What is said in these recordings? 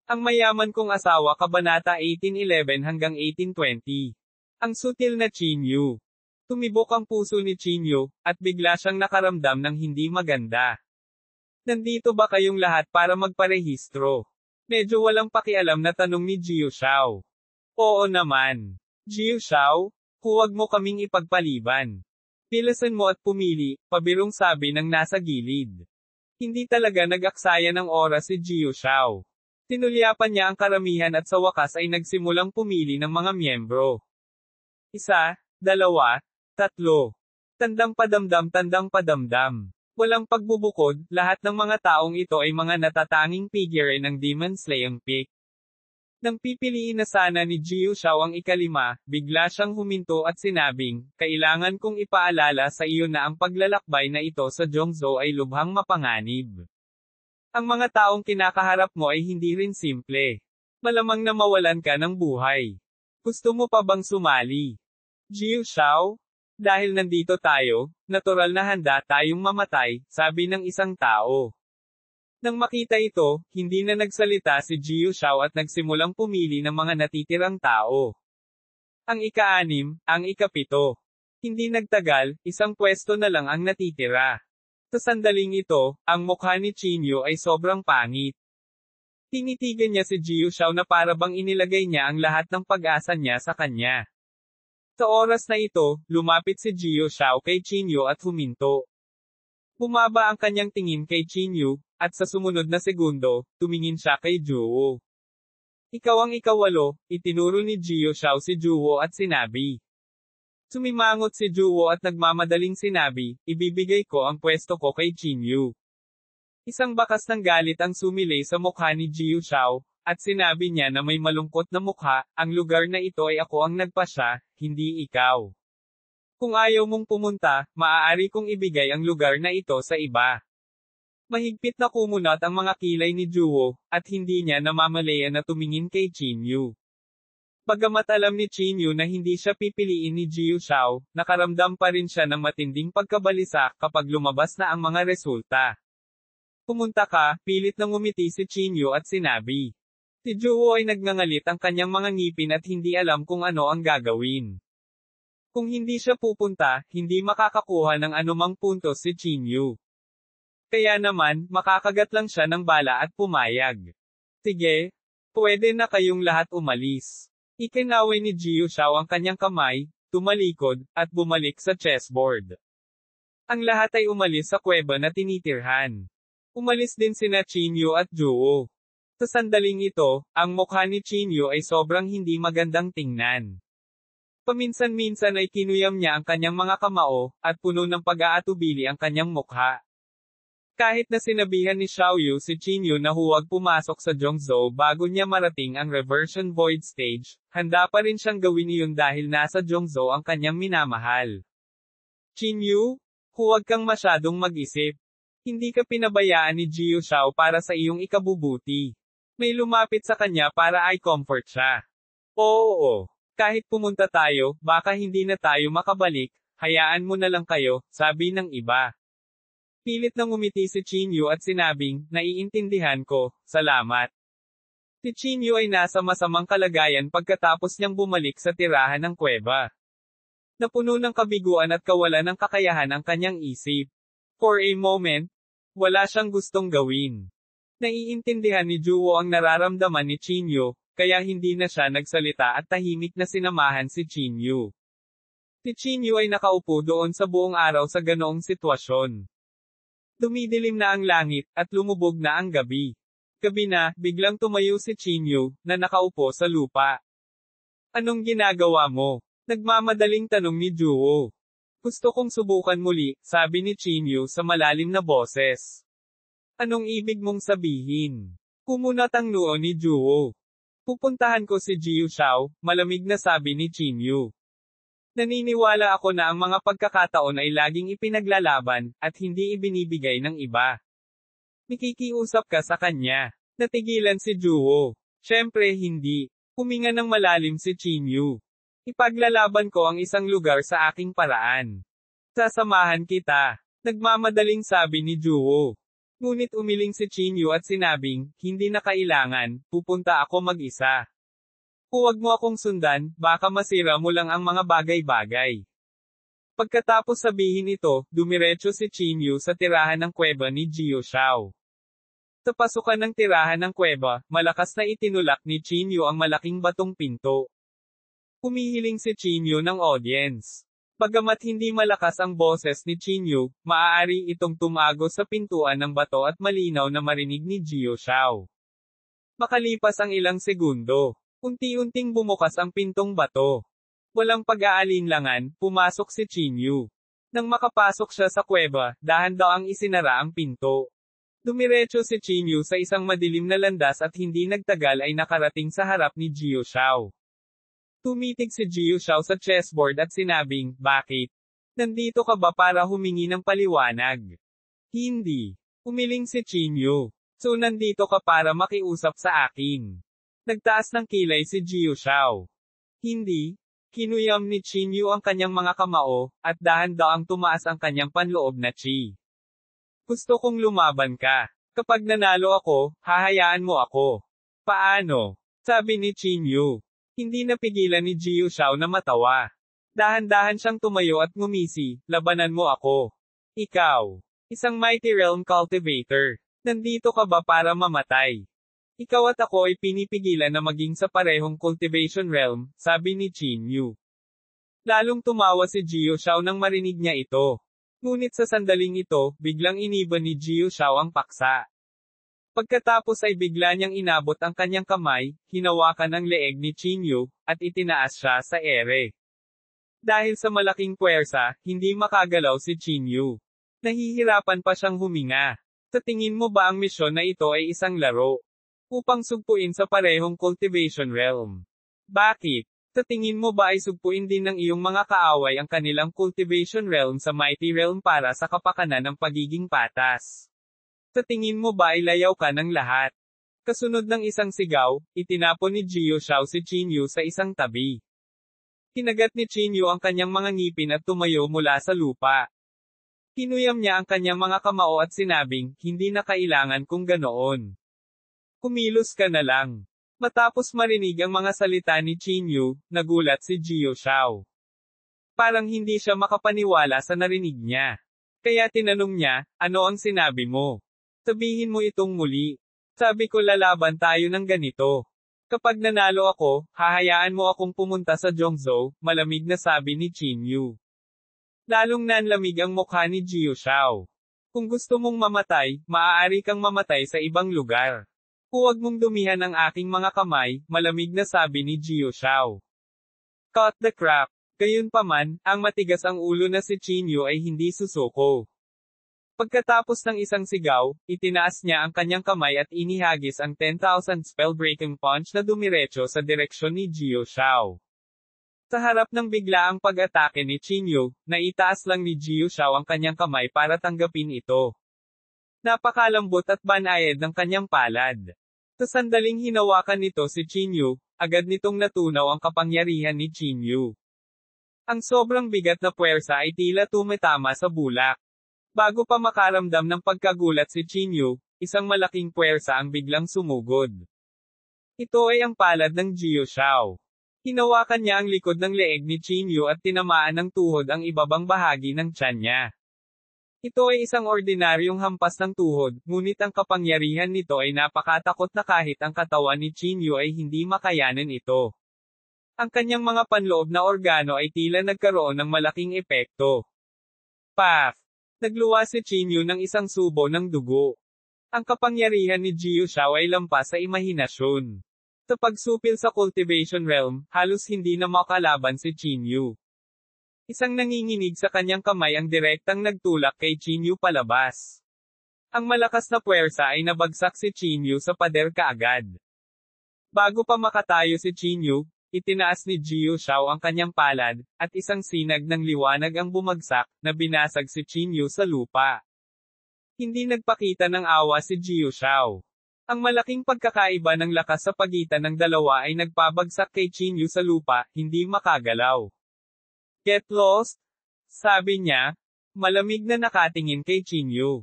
Ang mayaman kong asawa kabanata 1811 hanggang 1820. Ang sutil na Chinyu. Tumibok ang puso ni Chinyu, at bigla siyang nakaramdam ng hindi maganda. Nandito ba kayong lahat para magparehistro? Medyo walang pakialam na tanong ni Jiu Shao. Oo naman. Jiu Shao, huwag mo kaming ipagpaliban. Pilasan mo at pumili, pabirong sabi ng nasa gilid. Hindi talaga nag-aksaya ng oras si Jiu Shao. Tinulyapan niya ang karamihan at sa wakas ay nagsimulang pumili ng mga miyembro. 1, 2, 3. Tandang padamdam. Walang pagbubukod, lahat ng mga taong ito ay mga natatanging figure ng Demon Slaying Peak. Nang pipiliin na sana ni Jiu Shao ang ikalima, bigla siyang huminto at sinabing, kailangan kong ipaalala sa iyo na ang paglalakbay na ito sa Zhongzhou ay lubhang mapanganib. Ang mga taong kinakaharap mo ay hindi rin simple. Malamang na mawalan ka ng buhay. Gusto mo pa bang sumali? Jiu Shao? Dahil nandito tayo, natural na handa tayong mamatay, sabi ng isang tao. Nang makita ito, hindi na nagsalita si Jiu Shao at nagsimulang pumili ng mga natitirang tao. Ang ika-6, ang ika-7. Hindi nagtagal, isang pwesto na lang ang natitira. Sa sandaling ito, ang mukha ni Chinyu ay sobrang pangit. Tinitigan niya si Jiu Shao na para bang inilagay niya ang lahat ng pag-asa niya sa kanya. Sa oras na ito, lumapit si Jiu Shao kay Chinyu at huminto. Bumaba ang kanyang tingin kay Chinyu, at sa sumunod na segundo, tumingin siya kay Juwo. Ikaw ang ika-8, itinuro ni Jiu Shao si Juwo at sinabi. Sumimangot si Juwo at nagmamadaling sinabi, ibibigay ko ang pwesto ko kay Chinyu. Isang bakas ng galit ang sumilay sa mukha ni Jiu Shao, at sinabi niya na may malungkot na mukha, ang lugar na ito ay ako ang nagpasya, hindi ikaw. Kung ayaw mong pumunta, maaari kong ibigay ang lugar na ito sa iba. Mahigpit na kumunat ang mga kilay ni Juwo, at hindi niya namamalayan na tumingin kay Chinyu. Bagamat alam ni Chinyu na hindi siya pipiliin ni Jiu Shao, nakaramdam pa rin siya ng matinding pagkabalisa kapag lumabas na ang mga resulta. Pumunta ka, pilit nang ngumiti si Chinyu at sinabi. Si Juwo ay nagngangalit ang kanyang mga ngipin at hindi alam kung ano ang gagawin. Kung hindi siya pupunta, hindi makakakuha ng anumang puntos si Chinyu. Kaya naman, makakagat lang siya ng bala at pumayag. Sige, pwede na kayong lahat umalis. Ikinaway ni Jiu Shao ang kanyang kamay, tumalikod, at bumalik sa chessboard. Ang lahat ay umalis sa kuweba na tinitirhan. Umalis din sina Chinyu at Juwo. Sa sandaling ito, ang mukha ni Chinyu ay sobrang hindi magandang tingnan. Paminsan-minsan ay kinuyam niya ang kanyang mga kamao, at puno ng pag-aatubili ang kanyang mukha. Kahit na sinabihan ni Xiaoyu si Chinyu na huwag pumasok sa Zhongzhou bago niya marating ang Reversion Void Stage, handa pa rin siyang gawin iyon dahil nasa Zhongzhou ang kanyang minamahal. Chinyu, huwag kang masyadong mag-isip. Hindi ka pinabayaan ni Jiu Shao para sa iyong ikabubuti. May lumapit sa kanya para i-comfort siya. Oo. Kahit pumunta tayo, baka hindi na tayo makabalik, hayaan mo na lang kayo, sabi ng iba. Pilit nang umiti si Chinyu at sinabing, naiintindihan ko, salamat. Si Chinyu ay nasa masamang kalagayan pagkatapos niyang bumalik sa tirahan ng kuweba. Napuno ng kabiguan at kawalan ng kakayahan ang kanyang isip. For a moment, wala siyang gustong gawin. Naiintindihan ni Juwo ang nararamdaman ni Chinyu, kaya hindi na siya nagsalita at tahimik na sinamahan si Chinyu. Si Chinyu ay nakaupo doon sa buong araw sa ganoong sitwasyon. Dumidilim na ang langit, at lumubog na ang gabi. Gabi na, biglang tumayo si Chinyu, na nakaupo sa lupa. Anong ginagawa mo? Nagmamadaling tanong ni Juwo. Gusto kong subukan muli, sabi ni Chinyu sa malalim na boses. Anong ibig mong sabihin? Kumunat ang noo ni Juwo. Pupuntahan ko si Jiu Shao, malamig na sabi ni Chinyu. Naniniwala ako na ang mga pagkakataon ay laging ipinaglalaban, at hindi ibinibigay ng iba. Nakikiusap ka sa kanya. Natigilan si Juwo. Siyempre hindi. Huminga ng malalim si Chinyu. Ipaglalaban ko ang isang lugar sa aking paraan. Sasamahan kita. Nagmamadaling sabi ni Juwo. Ngunit umiling si Chinyu at sinabing, hindi na kailangan, pupunta ako mag-isa. Huwag mo akong sundan, baka masira mo lang ang mga bagay-bagay. Pagkatapos sabihin ito, dumiretso si Chinyu sa tirahan ng kuweba ni Jiu Shao. Sa pasukan ng tirahan ng kuweba, malakas na itinulak ni Chinyu ang malaking batong pinto. Humihiling si Chinyu ng audience. Bagamat hindi malakas ang boses ni Chinyu, maaari itong tumago sa pintuan ng bato at malinaw na marinig ni Jiu Shao. Makalipas ang ilang segundo, unti-unting bumukas ang pintong bato. Walang pag-aalinlangan, pumasok si Chinyu. Nang makapasok siya sa kuweba, dahan-dahang isinara ang pinto. Dumiretso si Chinyu sa isang madilim na landas at hindi nagtagal ay nakarating sa harap ni Jiu Shao. Tumitig si Jiu Shao sa chessboard at sinabing, bakit? Nandito ka ba para humingi ng paliwanag? Hindi. Umiling si Chinyu. So nandito ka para makiusap sa akin. Nagtaas ng kilay si Jiu Shao. Hindi. Kinuyam ni Chinyu ang kanyang mga kamao, at dahan-dahang tumaas ang kanyang panloob na chi. Gusto kong lumaban ka. Kapag nanalo ako, hahayaan mo ako. Paano? Sabi ni Chinyu. Hindi napigilan ni Jiu Shao na matawa. Dahan-dahan siyang tumayo at ngumisi, labanan mo ako. Ikaw. Isang Mighty Realm Cultivator. Nandito ka ba para mamatay? Ikaw at ako ay pinipigilan na maging sa parehong cultivation realm, sabi ni Chinyu. Lalong tumawa si Jiu Shao nang marinig niya ito. Ngunit sa sandaling ito, biglang iniba ni Jiu Shao ang paksa. Pagkatapos ay bigla niyang inabot ang kanyang kamay, hinawakan ang leeg ni Chinyu, at itinaas siya sa ere. Dahil sa malaking puwersa, hindi makagalaw si Chinyu. Nahihirapan pa siyang huminga. Sa tingin mo ba ang misyon na ito ay isang laro? Upang sugpuin sa parehong cultivation realm. Bakit? Sa tingin mo ba ay sugpuin din ng iyong mga kaaway ang kanilang cultivation realm sa Mighty Realm para sa kapakanan ng pagiging patas? Sa tingin mo ba ay layaw ka ng lahat? Kasunod ng isang sigaw, itinapon ni Jiu Shao si Chinyu sa isang tabi. Kinagat ni Chinyu ang kanyang mga ngipin at tumayo mula sa lupa. Kinuyam niya ang kanyang mga kamao at sinabing, hindi na kailangan kung ganoon. Kumilos ka na lang. Matapos marinig ang mga salita ni Chinyu, nagulat si Jiu Shao. Parang hindi siya makapaniwala sa narinig niya. Kaya tinanong niya, ano ang sinabi mo? Sabihin mo itong muli. Sabi ko lalaban tayo ng ganito. Kapag nanalo ako, hahayaan mo akong pumunta sa Zhongzhou, malamig na sabi ni Chinyu. Lalong nanlamig ang mukha ni Jiu Shao. Kung gusto mong mamatay, maaari kang mamatay sa ibang lugar. Huwag mong dumihan ang aking mga kamay, malamig na sabi ni Jiu Shao. Cut the crap. Gayunpaman, ang matigas ang ulo na si Chinyu ay hindi susuko. Pagkatapos ng isang sigaw, itinaas niya ang kanyang kamay at inihagis ang 10,000 spell-breaking punch na dumiretso sa direksyon ni Jiu Shao. Sa harap ng biglaang pag-atake ni Chinyu, naitaas lang ni Jiu Shao ang kanyang kamay para tanggapin ito. Napakalambot at banayad ng kanyang palad. Sa sandaling hinawakan nito si Chinyu, agad nitong natunaw ang kapangyarihan ni Chinyu. Ang sobrang bigat na puwersa ay tila tumitama sa bulak. Bago pa makaramdam ng pagkagulat si Chinyu, isang malaking puwersa ang biglang sumugod. Ito ay ang palad ng Jiu Shao. Hinawakan niya ang likod ng leeg ni Chinyu at tinamaan ng tuhod ang ibabang bahagi ng tiyan niya. Ito ay isang ordinaryong hampas ng tuhod, ngunit ang kapangyarihan nito ay napakatakot na kahit ang katawan ni Chinyu ay hindi makayanan ito. Ang kanyang mga panloob na organo ay tila nagkaroon ng malaking epekto. Paf! Nagluwa si Chinyu ng isang subo ng dugo. Ang kapangyarihan ni Jiu Shao ay lampas sa imahinasyon. Sa pagsupil sa cultivation realm, halos hindi na makalaban si Chinyu. Isang nanginginig sa kanyang kamay ang direktang nagtulak kay Chinyu palabas. Ang malakas na puwersa ay nabagsak si Chinyu sa pader kaagad. Bago pa makatayo si Chinyu, itinaas ni Jiu Shao ang kanyang palad, at isang sinag ng liwanag ang bumagsak, na binasag si Chinyu sa lupa. Hindi nagpakita ng awa si Jiu Shao. Ang malaking pagkakaiba ng lakas sa pagitan ng dalawa ay nagpabagsak kay Chinyu sa lupa, hindi makagalaw. Get lost? Sabi niya, malamig na nakatingin kay Chinyu.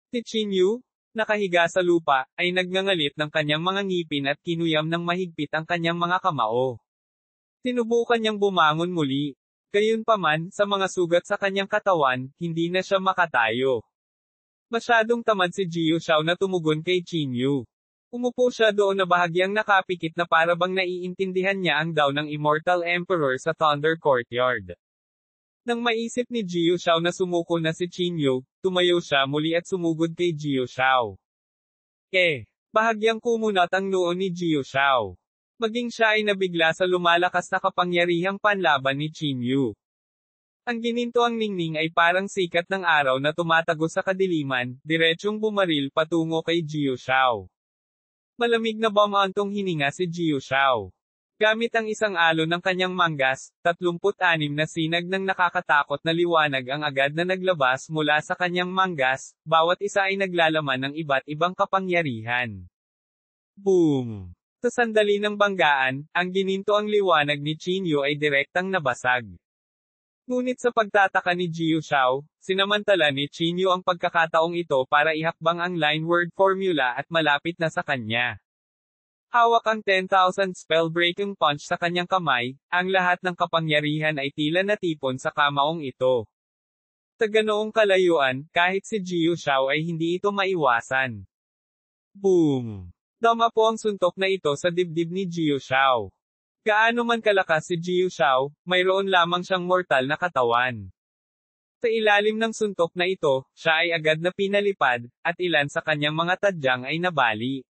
Si Chinyu, nakahiga sa lupa, ay nagngangalit ng kanyang mga ngipin at kinuyam ng mahigpit ang kanyang mga kamao. Sinubukan niyang bumangon muli. Gayunpaman, sa mga sugat sa kanyang katawan, hindi na siya makatayo. Masyadong tamad si Jiu Shao na tumugon kay Chinyu. Umupo siya doon na bahagyang nakapikit na para bang naiintindihan niya ang daw ng Immortal Emperor sa Thunder Courtyard. Nang maisip ni Jiu Shao na sumuko na si Chinyu, tumayo siya muli at sumugod kay Jiu Shao. Bahagyang kumunat ang noo ni Jiu Shao. Maging siya ay nabigla sa lumalakas na kapangyarihang panlaban ni Chinyu. Ang ginintoang ningning ay parang sikat ng araw na tumatago sa kadiliman, diretsyong bumaril patungo kay Jiu Shao. Malamig na bumantong hininga si Jiu Shao. Gamit ang isang alon ng kanyang manggas, 36 na sinag ng nakakatakot na liwanag ang agad na naglabas mula sa kanyang manggas, bawat isa ay naglalaman ng iba't ibang kapangyarihan. Boom! Sa sandali ng banggaan, ang ginintoang liwanag ni Chinyu ay direktang nabasag. Ngunit sa pagtataka ni Jiu Shao, sinamantala ni Chinyu ang pagkakataong ito para ihakbang ang line word formula at malapit na sa kanya. Hawak ang 10,000 spell-breaking punch sa kanyang kamay, ang lahat ng kapangyarihan ay tila natipon sa kamaong ito. Sa ganoong kalayuan, kahit si Jiu Shao ay hindi ito maiwasan. Boom! Dama po ang suntok na ito sa dibdib ni Jiu Shao. Gaano man kalakas si Jiu Shao, mayroon lamang siyang mortal na katawan. Sa ilalim ng suntok na ito, siya ay agad na pinalipad, at ilan sa kanyang mga tadyang ay nabali.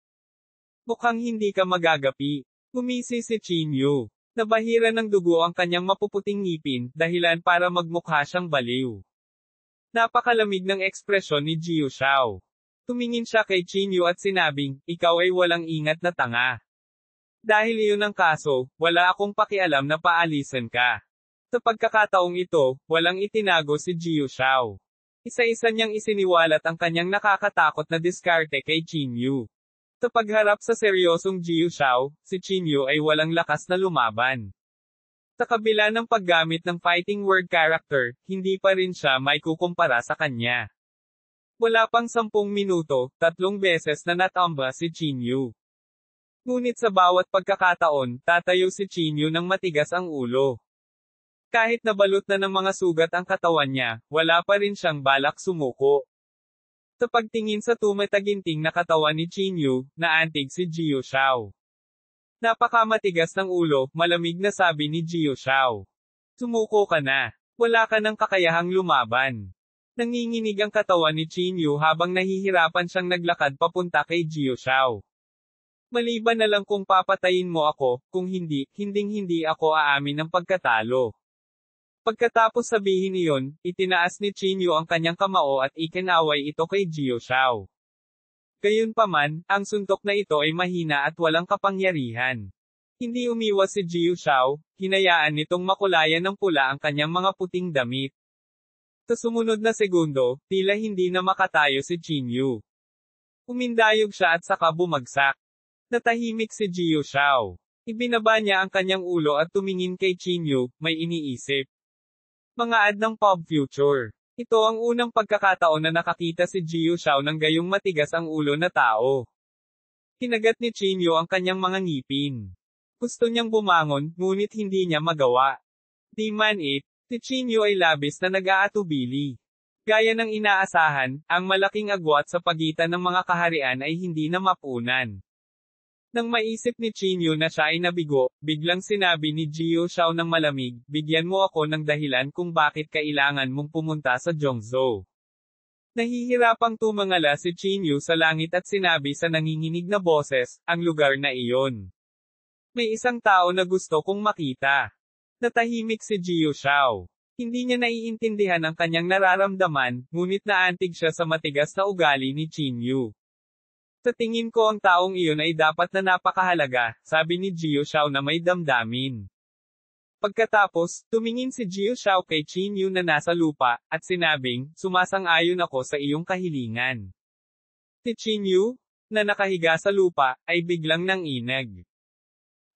Mukhang hindi ka magagapi. Gumisi si Chinyu. Nabahira ng dugo ang kanyang mapuputing ngipin, dahilan para magmukha siyang baliw. Napakalamig ng ekspresyon ni Jiu Shao. Tumingin siya kay Chinyu at sinabing, ikaw ay walang ingat na tanga. Dahil iyon ang kaso, wala akong pakialam na paalisan ka. Sa pagkakataong ito, walang itinago si Jiu Shao. Isa-isa niyang isiniwalat ang kanyang nakakatakot na diskarte kay Chinyu. Sa pagharap sa seryosong Jiu Shao, si Chinyu ay walang lakas na lumaban. Sa kabila ng paggamit ng fighting word character, hindi pa rin siya may kukumpara sa kanya. Wala pang 10 minuto, 3 beses na natamba si Chinyu. Ngunit sa bawat pagkakataon, tatayo si Chinyu ng matigas ang ulo. Kahit nabalot na ng mga sugat ang katawan niya, wala pa rin siyang balak sumuko. Sa pagtingin sa tumataginting na katawan ni Chinyu, naantig si Jiu Shao. Napakamatigas ng ulo, malamig na sabi ni Jiu Shao. Sumuko ka na. Wala ka ng kakayahang lumaban. Nanginginig ang katawan ni Chinyu habang nahihirapan siyang naglakad papunta kay Jiu Shao. Maliban na lang kung papatayin mo ako, kung hindi, hinding-hindi ako aamin ng pagkatalo. Pagkatapos sabihin iyon, itinaas ni Chinyu ang kanyang kamao at ikinaway ito kay Jiu Shao. Gayunpaman, ang suntok na ito ay mahina at walang kapangyarihan. Hindi umiwas si Jiu Shao, hinayaan nitong makulayan ng pula ang kanyang mga puting damit. Sa sumunod na segundo, tila hindi na makatayo si Chinyu. Umindayog siya at saka bumagsak. Natahimik si Jiu Shao. Ibinaba niya ang kanyang ulo at tumingin kay Chinyu, may iniisip. Mga ad ng pop future. Ito ang unang pagkakataon na nakakita si Jiu Shao ng gayong matigas ang ulo na tao. Kinagat ni Chinyu ang kanyang mga ngipin. Gusto niyang bumangon, ngunit hindi niya magawa. Di man si Chinyu ay labis na nag-aatubili. Gaya ng inaasahan, ang malaking agwat sa pagitan ng mga kaharian ay hindi na mapunan. Nang maisip ni Chinyu na siya ay nabigo, biglang sinabi ni Jiu Shao ng malamig, bigyan mo ako ng dahilan kung bakit kailangan mong pumunta sa Zhongzhou. Nahihirapang tumangala si Chinyu sa langit at sinabi sa nanginginig na boses, ang lugar na iyon. May isang tao na gusto kong makita. Natahimik si Jiu Shao. Hindi niya naiintindihan ang kanyang nararamdaman, ngunit naantig siya sa matigas na ugali ni Chinyu. Sa tingin ko ang taong iyon ay dapat na napakahalaga, sabi ni Jiu Shao na may damdamin. Pagkatapos, tumingin si Jiu Shao kay Chinyu na nasa lupa, at sinabing, sumasang-ayon ako sa iyong kahilingan. Si Chinyu, na nakahiga sa lupa, ay biglang nanginag.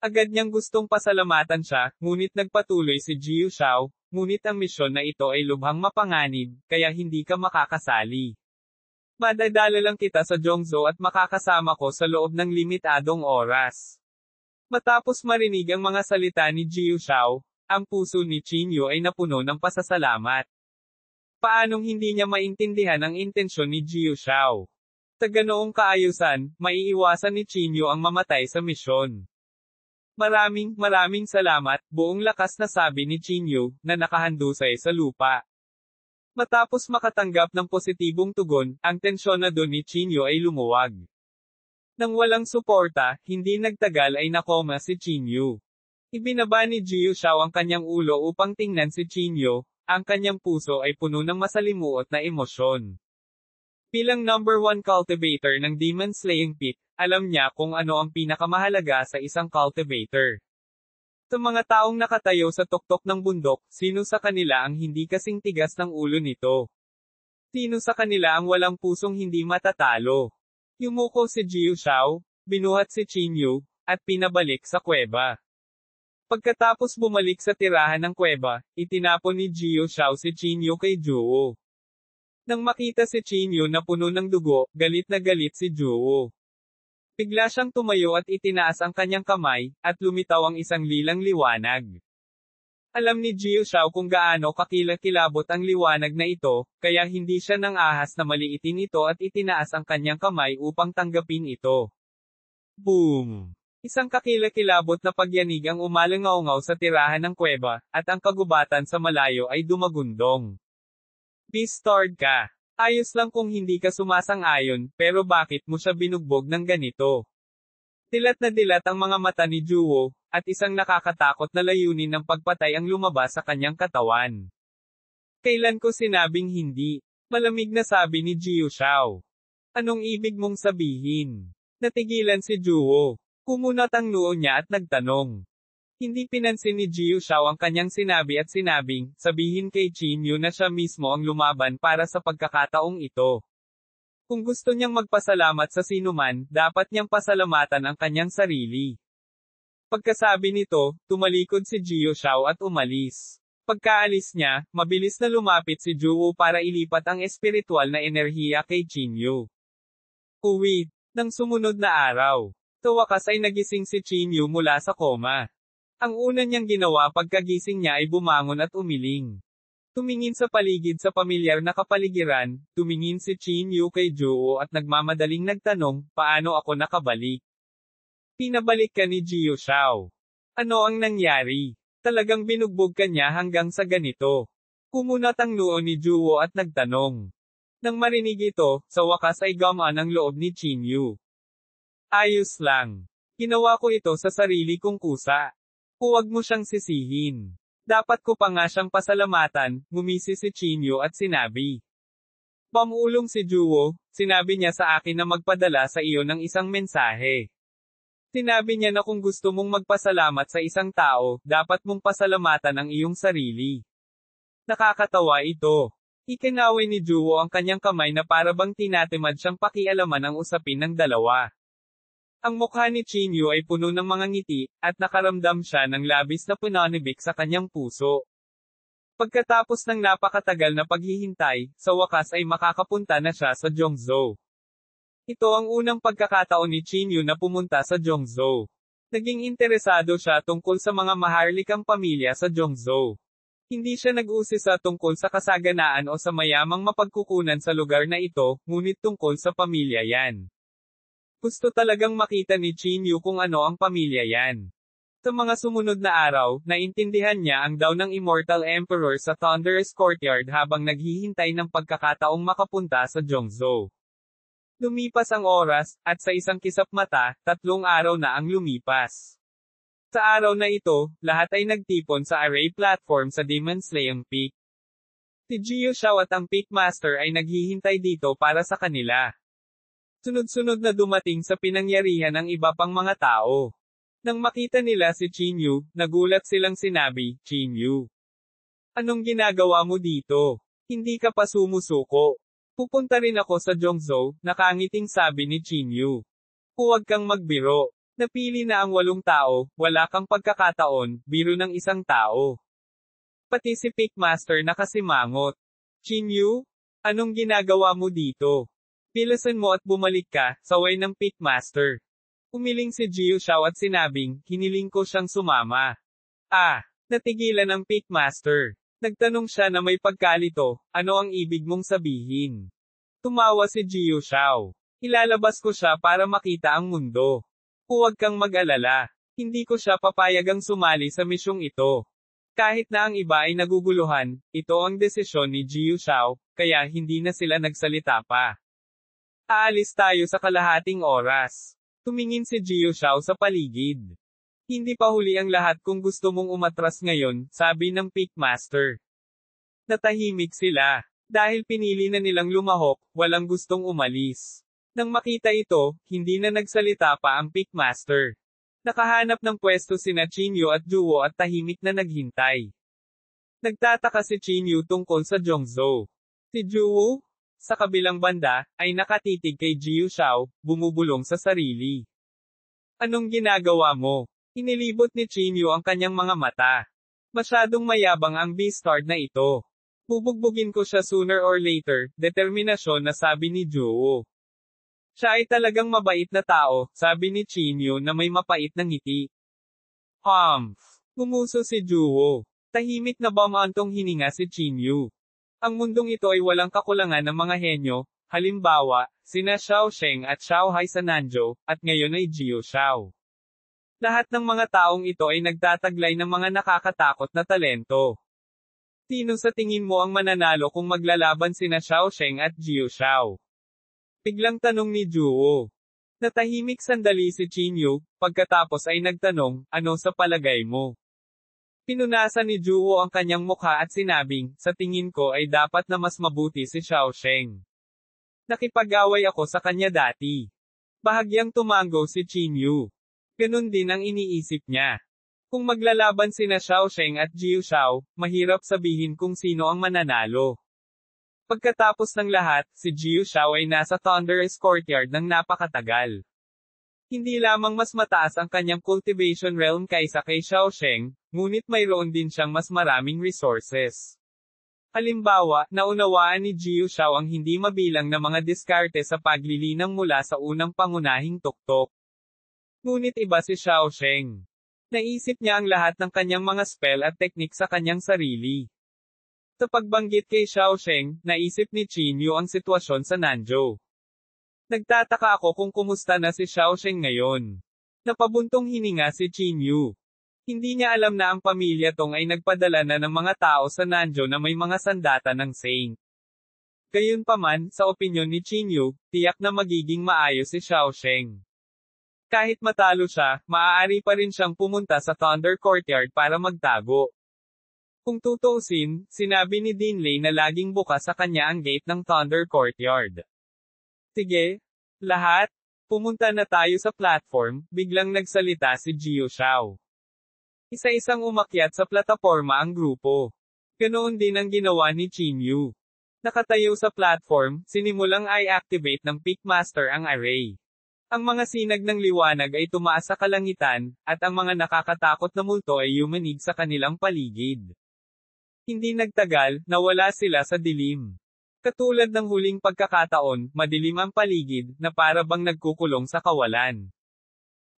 Agad niyang gustong pasalamatan siya, ngunit nagpatuloy si Jiu Shao, ngunit ang misyon na ito ay lubhang mapanganib, kaya hindi ka makakasali. Madadala lang kita sa Zhongzhou at makakasama ko sa loob ng limitadong oras. Matapos marinig ang mga salita ni Jiu Shao, ang puso ni Qin Yu ay napuno ng pasasalamat. Paanong hindi niya maintindihan ang intensyon ni Jiu Shao? Sa ganoong kaayusan, maiiwasan ni Qin Yu ang mamatay sa misyon. Maraming salamat, buong lakas na sabi ni Qin Yu, na nakahandusay sa lupa. Matapos makatanggap ng positibong tugon, ang tensyonado ni Qin Yu ay lumuwag. Nang walang suporta, hindi nagtagal ay nakoma si Qin Yu. Ibinaba ni Jiu Shao ang kanyang ulo upang tingnan si Qin Yu, ang kanyang puso ay puno ng masalimuot na emosyon. Bilang number 1 cultivator ng Demon Slaying Peak, alam niya kung ano ang pinakamahalaga sa isang cultivator. Sa mga taong nakatayo sa tuktok ng bundok, sino sa kanila ang hindi kasing tigas ng ulo nito? Sino sa kanila ang walang pusong hindi matatalo? Yumuko si Jiu Shao, binuhat si Qin Yu, at pinabalik sa kuweba. Pagkatapos bumalik sa tirahan ng kuweba, itinapon ni Jiu Shao si Qin Yu kay Juwo. Nang makita si Qin Yu na puno ng dugo, galit na galit si Juwo. Bigla siyang tumayo at itinaas ang kanyang kamay, at lumitaw ang isang lilang liwanag. Alam ni Jiu Shao kung gaano kakilakilabot ang liwanag na ito, kaya hindi siya nang ahas na maliitin ito at itinaas ang kanyang kamay upang tanggapin ito. Boom! Isang kakilakilabot na pagyanig ang umalangaw sa tirahan ng kuweba, at ang kagubatan sa malayo ay dumagundong. Beastard ka. Ayos lang kung hindi ka sumasang-ayon, pero bakit mo siya binugbog ng ganito? Dilat na dilat ang mga mata ni Juwo, at isang nakakatakot na layunin ng pagpatay ang lumabas sa kanyang katawan. Kailan ko sinabing hindi? Malamig na sabi ni Jiu Shao. Anong ibig mong sabihin? Natigilan si Juwo. Kumunat ang noo niya at nagtanong. Hindi pinansin ni Jiu Shao ang kanyang sinabi at sinabing, sabihin kay Qin Yu na siya mismo ang lumaban para sa pagkakataong ito. Kung gusto niyang magpasalamat sa sinuman, dapat niyang pasalamatan ang kanyang sarili. Pagkasabi nito, tumalikod si Jiu Shao at umalis. Pagkaalis niya, mabilis na lumapit si Juwo para ilipat ang espiritual na enerhiya kay Qin Yu. Uwi, nang sumunod na araw. Sa wakas ay nagising si Qin Yu mula sa koma. Ang una niyang ginawa pagkagising niya ay bumangon at umiling. Tumingin sa paligid sa pamilyar na kapaligiran, tumingin si Qin Yu kay Juwo at nagmamadaling nagtanong, paano ako nakabalik? Pinabalik ka ni Jiu Shao. Ano ang nangyari? Talagang binugbog ka niya hanggang sa ganito. Kumunat ang noo ni Juwo at nagtanong. Nang marinig ito, sa wakas ay gumaan ang loob ni Qin Yu. Ayos lang. Ginawa ko ito sa sarili kong kusa. Huwag mo siyang sisihin. Dapat ko pa nga siyang pasalamatan, ngumisi si Qin Yu at sinabi. Pamulong si Juwo, sinabi niya sa akin na magpadala sa iyo ng isang mensahe. Sinabi niya na kung gusto mong magpasalamat sa isang tao, dapat mong pasalamatan ang iyong sarili. Nakakatawa ito. Ikinaway ni Juwo ang kanyang kamay na parabang tinatimad siyang pakialaman ang usapin ng dalawa. Ang mukha ni Qin Yu ay puno ng mga ngiti, at nakaramdam siya ng labis na pananibik sa kanyang puso. Pagkatapos ng napakatagal na paghihintay, sa wakas ay makakapunta na siya sa Zhongzhou. Ito ang unang pagkakataon ni Qin Yu na pumunta sa Zhongzhou. Naging interesado siya tungkol sa mga maharlikang pamilya sa Zhongzhou. Hindi siya nag-usisa tungkol sa kasaganaan o sa mayamang mapagkukunan sa lugar na ito, ngunit tungkol sa pamilya yan. Gusto talagang makita ni Qin Yu kung ano ang pamilya yan. Sa mga sumunod na araw, naintindihan niya ang daw ng Immortal Emperor sa Thunderous Courtyard habang naghihintay ng pagkakataong makapunta sa Zhongzhou. Lumipas ang oras, at sa isang kisap mata, 3 araw na ang lumipas. Sa araw na ito, lahat ay nagtipon sa array platform sa Demon Slaying Peak. Si Jiu Shao at ang Peak Master ay naghihintay dito para sa kanila. Sunod-sunod na dumating sa pinangyarihan ang iba pang mga tao. Nang makita nila si Qin Yu, nagulat silang sinabi, Qin Yu. Anong ginagawa mo dito? Hindi ka pa sumusuko. Pupunta rin ako sa Zhongzhou, nakangiting sabi ni Qin Yu. Huwag kang magbiro. Napili na ang 8 tao, wala kang pagkakataon, biro ng isang tao. Pati si Peak Master nakasimangot. Qin Yu? Anong ginagawa mo dito? Pilasan mo at bumalik ka, saway ng pitmaster. Umiling si Jiu Shao at sinabing, hiniling ko siyang sumama. Natigilan ang pitmaster. Nagtanong siya na may pagkalito, ano ang ibig mong sabihin? Tumawa si Jiu Shao. Ilalabas ko siya para makita ang mundo. Huwag kang mag-alala. Hindi ko siya papayagang sumali sa misyong ito. Kahit na ang iba ay naguguluhan, ito ang desisyon ni Jiu Shao, kaya hindi na sila nagsalita pa. Aalis tayo sa kalahating oras. Tumingin si Jiu Shao sa paligid. Hindi pa huli ang lahat kung gusto mong umatras ngayon, sabi ng pitmaster. Natahimik sila. Dahil pinili na nilang lumahok, walang gustong umalis. Nang makita ito, hindi na nagsalita pa ang pitmaster. Nakahanap ng pwesto sina Chinyu at Juwo at tahimik na naghintay. Nagtataka si Chinyu tungkol sa Zhongzhou. Si Juwo, sa kabilang banda, ay nakatitig kay Jiu Shao, bumubulong sa sarili. Anong ginagawa mo? Inilibot ni Chinyu ang kanyang mga mata. Masyadong mayabang ang Beastard na ito. Bubugbugin ko siya sooner or later, determinasyon na sabi ni Juwo. Siya ay talagang mabait na tao, sabi ni Chinyu na may mapait na ngiti. Gumuso si Juwo. Tahimik na bumantong hininga si Chinyu. Ang mundong ito ay walang kakulangan ng mga henyo, halimbawa, sina Xiao Sheng at Xiao Hai sa Nanzhou, at ngayon ay Jiu Shao. Lahat ng mga taong ito ay nagtataglay ng mga nakakatakot na talento. Sino sa tingin mo ang mananalo kung maglalaban sina Xiao Sheng at Jiu Shao? Biglang tanong ni Juwo. Natahimik sandali si Chinyu, pagkatapos ay nagtanong, ano sa palagay mo? Pinunasan ni Juwo ang kanyang mukha at sinabing, sa tingin ko ay dapat na mas mabuti si Xiao Sheng. Nakipag-away ako sa kanya dati. Bahagyang tumango si Chinyu. Ganun din ang iniisip niya. Kung maglalaban sina Xiao Sheng at Jiu Shao, mahirap sabihin kung sino ang mananalo. Pagkatapos ng lahat, si Jiu Shao ay nasa Thunderous Courtyard ng napakatagal. Hindi lamang mas mataas ang kanyang cultivation realm kaysa kay Xiao Sheng, ngunit mayroon din siyang mas maraming resources. Halimbawa, naunawaan ni Jiu Shao ang hindi mabilang na mga diskarte sa paglilinang mula sa unang pangunahing tuktok. Ngunit iba si Xiao Sheng. Naisip niya ang lahat ng kanyang mga spell at teknik sa kanyang sarili. Sa pagbanggit kay Xiao Sheng, naisip ni Chinyu ang sitwasyon sa Nanzhou. Nagtataka ako kung kumusta na si Xiao Sheng ngayon. Napabuntong hininga si Chinyu. Hindi niya alam na ang pamilya Tong ay nagpadala na ng mga tao sa Nanzhou na may mga sandata ng saint. Gayunpaman, sa opinyon ni Chinyu, tiyak na magiging maayos si Xiao Sheng. Kahit matalo siya, maaari pa rin siyang pumunta sa Thunder Courtyard para magtago. Kung tutuusin, sinabi ni Dinley na laging bukas sa kanya ang gate ng Thunder Courtyard. Sige, lahat, pumunta na tayo sa platform, biglang nagsalita si Jiu Shao. Isa-isang umakyat sa plataporma ang grupo. Ganoon din ang ginawa ni Chinyu. Nakatayo sa platform, sinimulang i-activate ng Pitmaster ang array. Ang mga sinag ng liwanag ay tumaas sa kalangitan, at ang mga nakakatakot na multo ay yumanig sa kanilang paligid. Hindi nagtagal, nawala sila sa dilim. Katulad ng huling pagkakataon, madilim ang paligid, na para bang nagkukulong sa kawalan.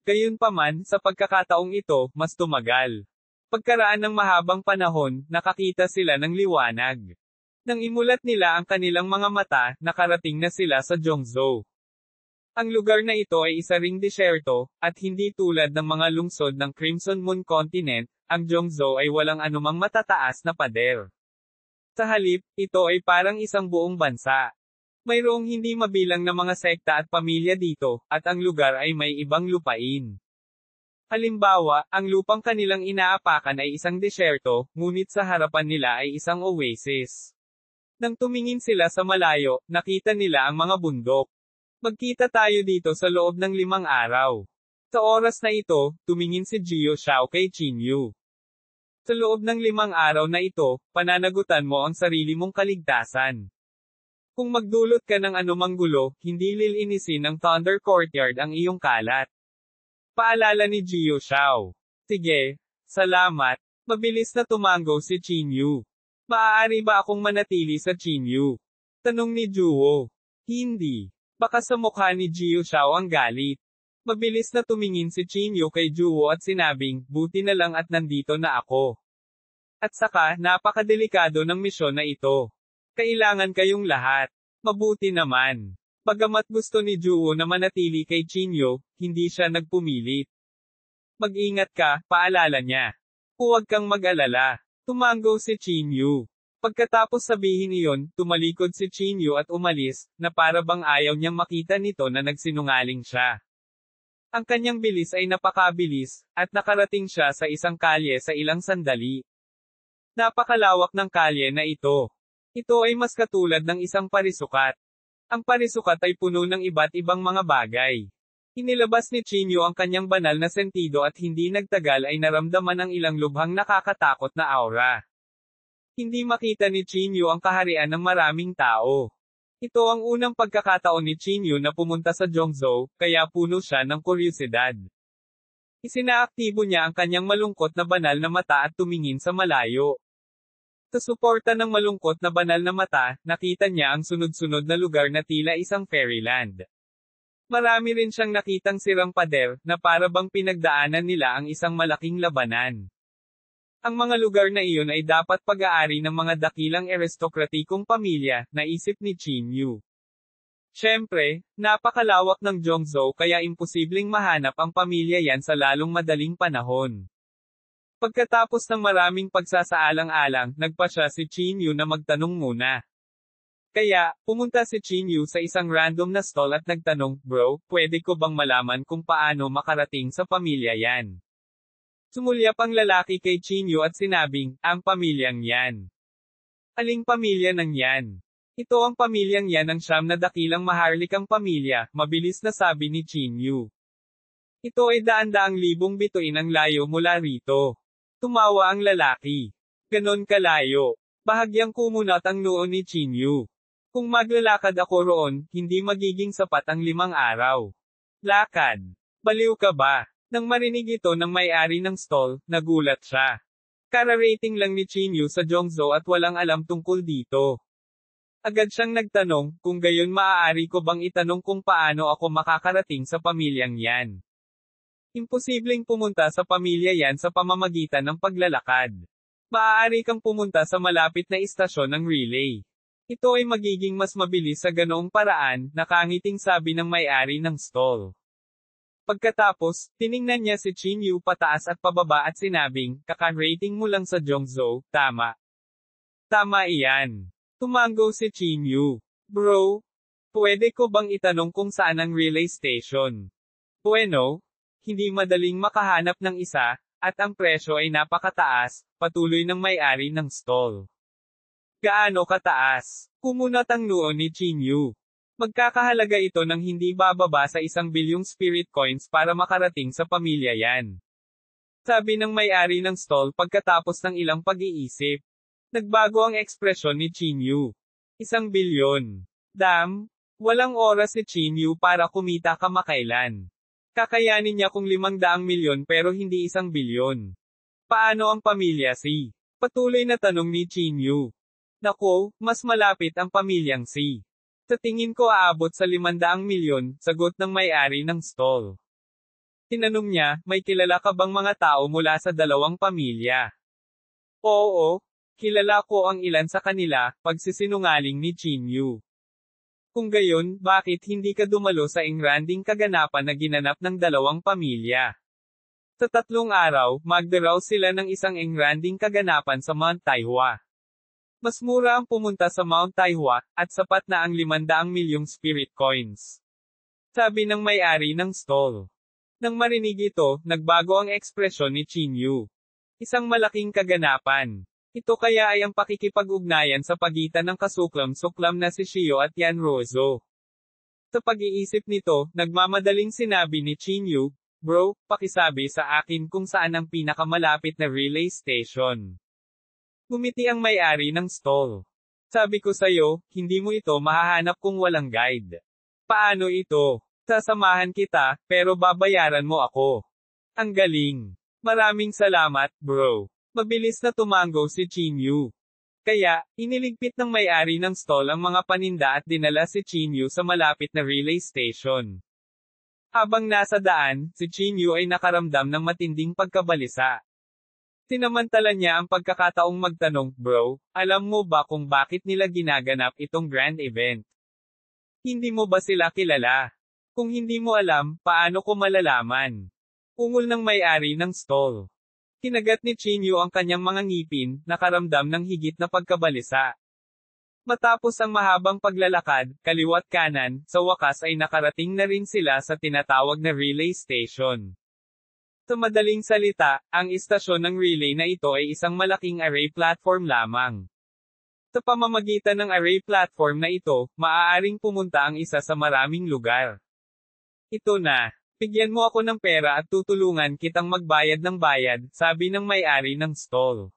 Gayunpaman, sa pagkakataong ito, mas tumagal. Pagkaraan ng mahabang panahon, nakakita sila ng liwanag. Nang imulat nila ang kanilang mga mata, nakarating na sila sa Zhongzhou. Ang lugar na ito ay isa ring disyerto, at hindi tulad ng mga lungsod ng Crimson Moon Continent, ang Zhongzhou ay walang anumang matataas na pader. Sa halip, ito ay parang isang buong bansa. Mayroong hindi mabilang na mga sekta at pamilya dito, at ang lugar ay may ibang lupain. Halimbawa, ang lupang kanilang inaapakan ay isang disyerto, ngunit sa harapan nila ay isang oasis. Nang tumingin sila sa malayo, nakita nila ang mga bundok. Magkita tayo dito sa loob ng 5 araw. Sa oras na ito, tumingin si Jiu Shao kay Chinyu. Sa loob ng 5 araw na ito, pananagutan mo ang sarili mong kaligtasan. Kung magdulot ka ng anumang gulo, hindi lilinisin ng Thunder Courtyard ang iyong kalat. Paalala ni Jiu Shao. Sige, salamat. Mabilis na tumango si Chinyu. Maaari ba akong manatili sa Chinyu? Tanong ni Juwo. Hindi. Baka sa mukha ni Jiu Xiao ang galit. Mabilis na tumingin si Chinyu kay Juwo at sinabing, buti na lang at nandito na ako. At saka, napakadelikado ng misyon na ito. Kailangan kayong lahat. Mabuti naman. Bagamat gusto ni Juwo na manatili kay Chinyu, hindi siya nagpumilit. Mag-ingat ka, paalala niya. Huwag kang mag-alala. Tumango si Chinyu. Pagkatapos sabihin iyon, tumalikod si Chinyu at umalis, na para bang ayaw niyang makita nito na nagsinungaling siya. Ang kanyang bilis ay napakabilis, at nakarating siya sa isang kalye sa ilang sandali. Napakalawak ng kalye na ito. Ito ay mas katulad ng isang parisukat. Ang parisukat ay puno ng iba't ibang mga bagay. Inilabas ni Chinyu ang kanyang banal na sentido at hindi nagtagal ay naramdaman ang ilang lubhang nakakatakot na aura. Hindi makita ni Chinyu ang kaharian ng maraming tao. Ito ang unang pagkakataon ni Chinyu na pumunta sa Zhongzhou, kaya puno siya ng kuryosidad. Isinaaktibo niya ang kanyang malungkot na banal na mata at tumingin sa malayo. Sa suporta ng malungkot na banal na mata, nakita niya ang sunod-sunod na lugar na tila isang fairyland. Marami rin siyang nakitang sirang pader, na para bang pinagdaanan nila ang isang malaking labanan. Ang mga lugar na iyon ay dapat pag-aari ng mga dakilang aristokratikong pamilya, naisip ni Chinyu. Siyempre, napakalawak ng Zhongzhou kaya imposibleng mahanap ang pamilya yan sa lalong madaling panahon. Pagkatapos ng maraming pagsasaalang-alang, nagpasya si Chinyu na magtanong muna. Kaya, pumunta si Chinyu sa isang random na stall at nagtanong, bro, pwede ko bang malaman kung paano makarating sa pamilya yan? Sumulyap ang lalaki kay Chinyu at sinabing, ang pamilyang yan. Aling pamilya nang yan? Ito ang pamilyang yan ng siyam na dakilang maharlikang pamilya, mabilis na sabi ni Chinyu. Ito ay daan-daang libong bituin ang layo mula rito. Tumawa ang lalaki. Ganon kalayo. Bahagyang kumunat ang noo ni Chinyu. Kung maglalakad ako roon, hindi magiging sapat ang 5 araw. Lakad. Baliw ka ba? Nang marinig ito ng may-ari ng stall, nagulat siya. Kara-rating lang ni Chinyu sa Zhongzhou at walang alam tungkol dito. Agad siyang nagtanong, kung gayon maaari ko bang itanong kung paano ako makakarating sa pamilyang yan. Imposibleng pumunta sa pamilya yan sa pamamagitan ng paglalakad. Maaari kang pumunta sa malapit na istasyon ng relay. Ito ay magiging mas mabilis sa ganoong paraan, nakangiting sabi ng may-ari ng stall. Pagkatapos, tiningnan niya si Chinyu pataas at pababa at sinabing, kaka-rating mo lang sa Zhongzhou, tama. Tama iyan. Tumango si Chinyu. Bro, pwede ko bang itanong kung saan ang relay station? Bueno, hindi madaling makahanap ng isa, at ang presyo ay napakataas, patuloy ng may-ari ng stall. Gaano kataas? Kumunat ang noo ni Chinyu. Magkakahalaga ito ng hindi bababa sa 1 bilyong spirit coins para makarating sa pamilya yan. Sabi ng may-ari ng stall pagkatapos ng ilang pag-iisip. Nagbago ang ekspresyon ni Chinyu. 1 bilyon. Damn! Walang oras si Chinyu para kumita kamakailan. Kakayanin niya kung 500 milyon pero hindi 1 bilyon. Paano ang pamilya si? Patuloy na tanong ni Chinyu. Nako, mas malapit ang pamilyang si. Sa tingin ko aabot sa 500 milyon, sagot ng may-ari ng stall. Tinanong niya, may kilala ka bang mga tao mula sa 2 pamilya? Oo, kilala ko ang ilan sa kanila, pagsisinungaling ni Chinyu. Kung gayon, bakit hindi ka dumalo sa engranding kaganapan na ginanap ng 2 pamilya? Sa 3 araw, magdaraw sila ng isang engranding kaganapan sa Mount Taihua. Mas mura ang pumunta sa Mount Taihua, at sapat na ang 500 milyong spirit coins. Sabi ng may-ari ng stall. Nang marinig ito, nagbago ang ekspresyon ni Chinyu. Isang malaking kaganapan. Ito kaya ay ang pakikipag-ugnayan sa pagitan ng kasuklam-suklam na si Shio at Yan Rozo. Sa pag-iisip nito, nagmamadaling sinabi ni Chinyu, bro, pakisabi sa akin kung saan ang pinakamalapit na relay station. Ngumiti ang may-ari ng stall. Sabi ko sa'yo, hindi mo ito mahahanap kung walang guide. Paano ito? Sasamahan kita, pero babayaran mo ako. Ang galing. Maraming salamat, bro. Mabilis na tumango si Chinyu. Kaya, iniligpit ng may-ari ng stall ang mga paninda at dinala si Chinyu sa malapit na relay station. Habang nasa daan, si Chinyu ay nakaramdam ng matinding pagkabalisa. Sinamantala niya ang pagkakataong magtanong, "Bro, alam mo ba kung bakit nila ginaganap itong grand event? Hindi mo ba sila kilala? Kung hindi mo alam, paano ko malalaman?" Ungol ng may-ari ng stall. Kinagat ni Chinyu ang kanyang mga ngipin, nakaramdam ng higit na pagkabalisa. Matapos ang mahabang paglalakad, kaliwat kanan, sa wakas ay nakarating na rin sila sa tinatawag na relay station. Sa madaling salita, ang istasyon ng relay na ito ay isang malaking array platform lamang. Sa pamamagitan ng array platform na ito, maaaring pumunta ang isa sa maraming lugar. Ito na. "Bigyan mo ako ng pera at tutulungan kitang magbayad ng bayad," sabi ng may-ari ng stall.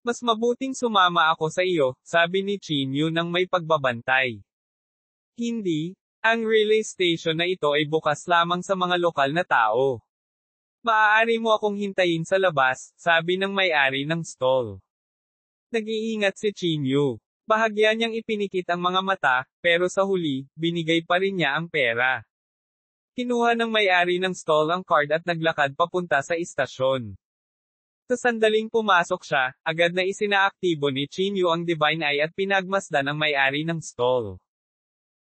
"Mas mabuting sumama ako sa iyo," sabi ni Chinyu nang may pagbabantay. "Hindi. Ang relay station na ito ay bukas lamang sa mga lokal na tao. Maaari mo akong hintayin sa labas," sabi ng may-ari ng stall. Nag-iingat si Chinyu. Bahagya niyang ipinikit ang mga mata, pero sa huli, binigay pa rin niya ang pera. Kinuha ng may-ari ng stall ang card at naglakad papunta sa istasyon. Sa sandaling pumasok siya, agad na isinaaktibo ni Chinyu ang Divine Eye at pinagmasdan ang may-ari ng stall.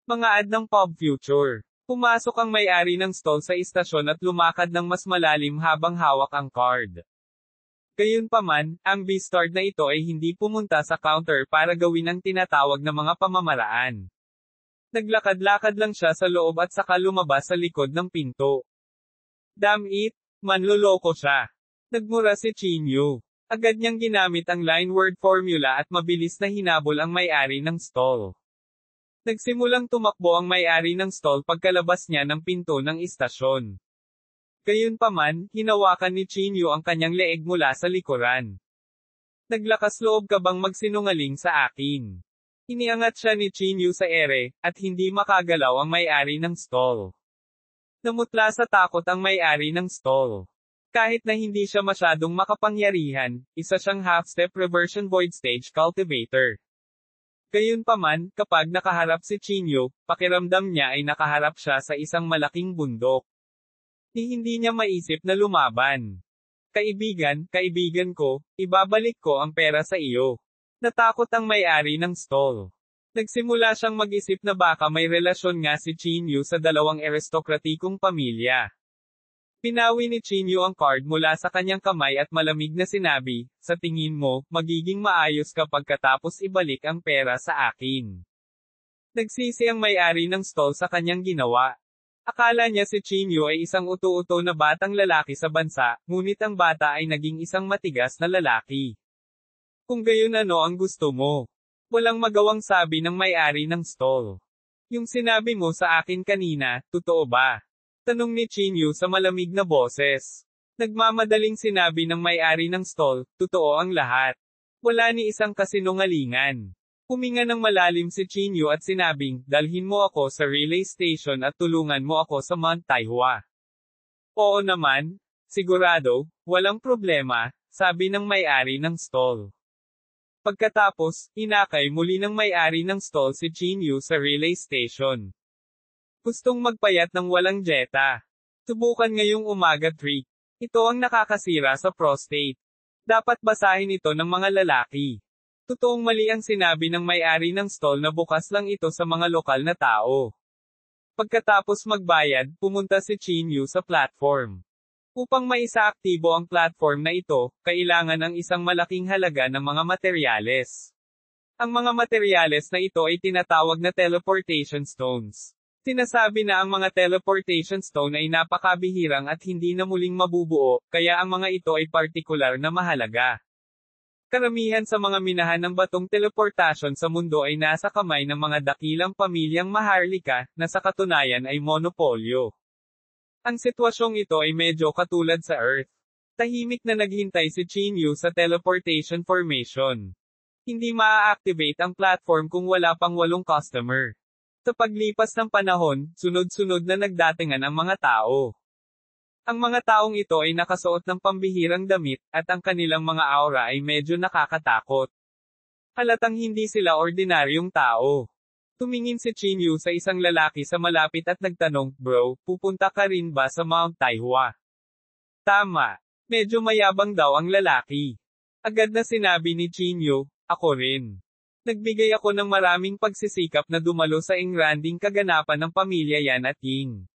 Mga ad ng Pop Future. Pumasok ang may-ari ng stall sa istasyon at lumakad ng mas malalim habang hawak ang card. Gayunpaman, ang Beastard na ito ay hindi pumunta sa counter para gawin ang tinatawag na mga pamamaraan. Naglakad-lakad lang siya sa loob at saka lumabas sa likod ng pinto. "Damn it! Manloloko siya." Nagmura si Chinyu. Agad niyang ginamit ang line word formula at mabilis na hinabol ang may-ari ng stall. Nagsimulang tumakbo ang may-ari ng stall pagkalabas niya ng pinto ng istasyon. Gayunpaman, hinawakan ni Chinyu ang kanyang leeg mula sa likuran. "Naglakas loob ka bang magsinungaling sa akin?" Iniangat siya ni Chinyu sa ere, at hindi makagalaw ang may-ari ng stall. Namutla sa takot ang may-ari ng stall. Kahit na hindi siya masyadong makapangyarihan, isa siyang half-step reversion void stage cultivator. Gayunpaman, kapag nakaharap si Chinyu, pakiramdam niya ay nakaharap siya sa isang malaking bundok. Hindi niya maisip na lumaban. Kaibigan ko, ibabalik ko ang pera sa iyo." Natakot ang may-ari ng stall. Nagsimula siyang mag-isip na baka may relasyon nga si Chinyu sa dalawang aristokratikong pamilya. Pinawi ni Chinyu ang card mula sa kanyang kamay at malamig na sinabi, "Sa tingin mo, magiging maayos ka pagkatapos ibalik ang pera sa akin." Nagsisi ang may-ari ng stall sa kanyang ginawa. Akala niya si Chinyu ay isang uto-uto na batang lalaki sa bansa, ngunit ang bata ay naging isang matigas na lalaki. "Kung gayon ano ang gusto mo?" Walang magawang sabi ng may-ari ng stall. "Yung sinabi mo sa akin kanina, totoo ba?" Tanong ni Chinyu sa malamig na boses. Nagmamadaling sinabi ng may-ari ng stall, "Totoo ang lahat. Wala ni isang kasinungalingan." Huminga ng malalim si Chinyu at sinabing, "Dalhin mo ako sa relay station at tulungan mo ako sa Mount Taihua." "Oo naman. Sigurado, walang problema," sabi ng may-ari ng stall. Pagkatapos, inakay muli ng may-ari ng stall si Chinyu sa relay station. Gustong magpayat ng walang dieta. Subukan ngayong umaga trick. Ito ang nakakasira sa prostate. Dapat basahin ito ng mga lalaki. Totoong mali ang sinabi ng may-ari ng stall na bukas lang ito sa mga lokal na tao. Pagkatapos magbayad, pumunta si Chinyu sa platform. Upang maisaaktibo ang platform na ito, kailangan ang isang malaking halaga ng mga materyales. Ang mga materyales na ito ay tinatawag na teleportation stones. Sinasabi na ang mga teleportation stone ay napakabihirang at hindi na muling mabubuo, kaya ang mga ito ay partikular na mahalaga. Karamihan sa mga minahan ng batong teleportasyon sa mundo ay nasa kamay ng mga dakilang pamilyang Maharlika, na sa katunayan ay monopolyo. Ang sitwasyong ito ay medyo katulad sa Earth. Tahimik na naghintay si Chinyu sa teleportation formation. Hindi maa-activate ang platform kung wala pang 8 customer. Sa paglipas ng panahon, sunod-sunod na nagdatingan ang mga tao. Ang mga taong ito ay nakasuot ng pambihirang damit, at ang kanilang mga aura ay medyo nakakatakot. Halatang hindi sila ordinaryong tao. Tumingin si Chinyu sa isang lalaki sa malapit at nagtanong, "Bro, pupunta ka rin ba sa Mount Taihua?" Tama. Medyo mayabang daw ang lalaki. Agad na sinabi ni Chinyu, "Ako rin." Nagbigay ako ng maraming pagsisikap na dumalo sa engranding kaganapan ng pamilya Yan at Ying.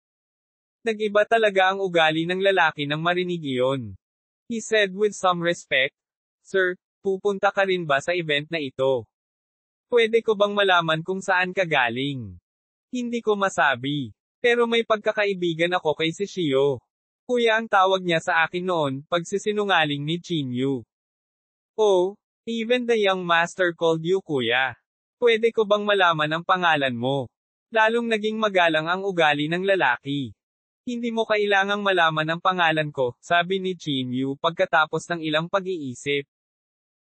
Nag-iba talaga ang ugali ng lalaki nang marinig iyon. He said with some respect, "Sir, pupunta ka rin ba sa event na ito? Pwede ko bang malaman kung saan ka galing?" Hindi ko masabi. Pero may pagkakaibigan ako kay si Shio. Kuya ang tawag niya sa akin noon, pagsisinungaling ni Chinyu. Oh, even the young master called you kuya. Pwede ko bang malaman ang pangalan mo? Lalong naging magalang ang ugali ng lalaki. Hindi mo kailangang malaman ang pangalan ko, sabi ni Chinyu pagkatapos ng ilang pag-iisip.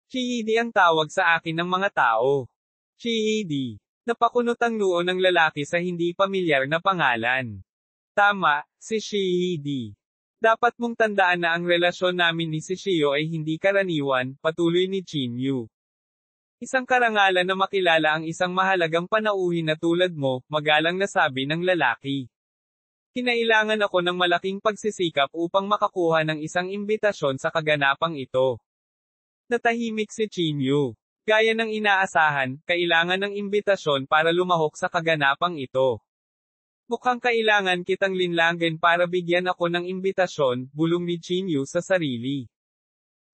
Chiidi ang tawag sa akin ng mga tao. Chiidi. Napakunot ang noo ng lalaki sa hindi pamilyar na pangalan. Tama, si Chiidi. Dapat mong tandaan na ang relasyon namin ni si Shio ay hindi karaniwan, patuloy ni Chinyu. Isang karangalan na makilala ang isang mahalagang panauhin na tulad mo, magalang na sabi ng lalaki. Kinailangan ako ng malaking pagsisikap upang makakuha ng isang imbitasyon sa kaganapang ito. Natahimik si Chinyu. Gaya ng inaasahan, kailangan ng imbitasyon para lumahok sa kaganapang ito. Mukhang kailangan kitang linlangin para bigyan ako ng imbitasyon, bulong ni Chinyu sa sarili.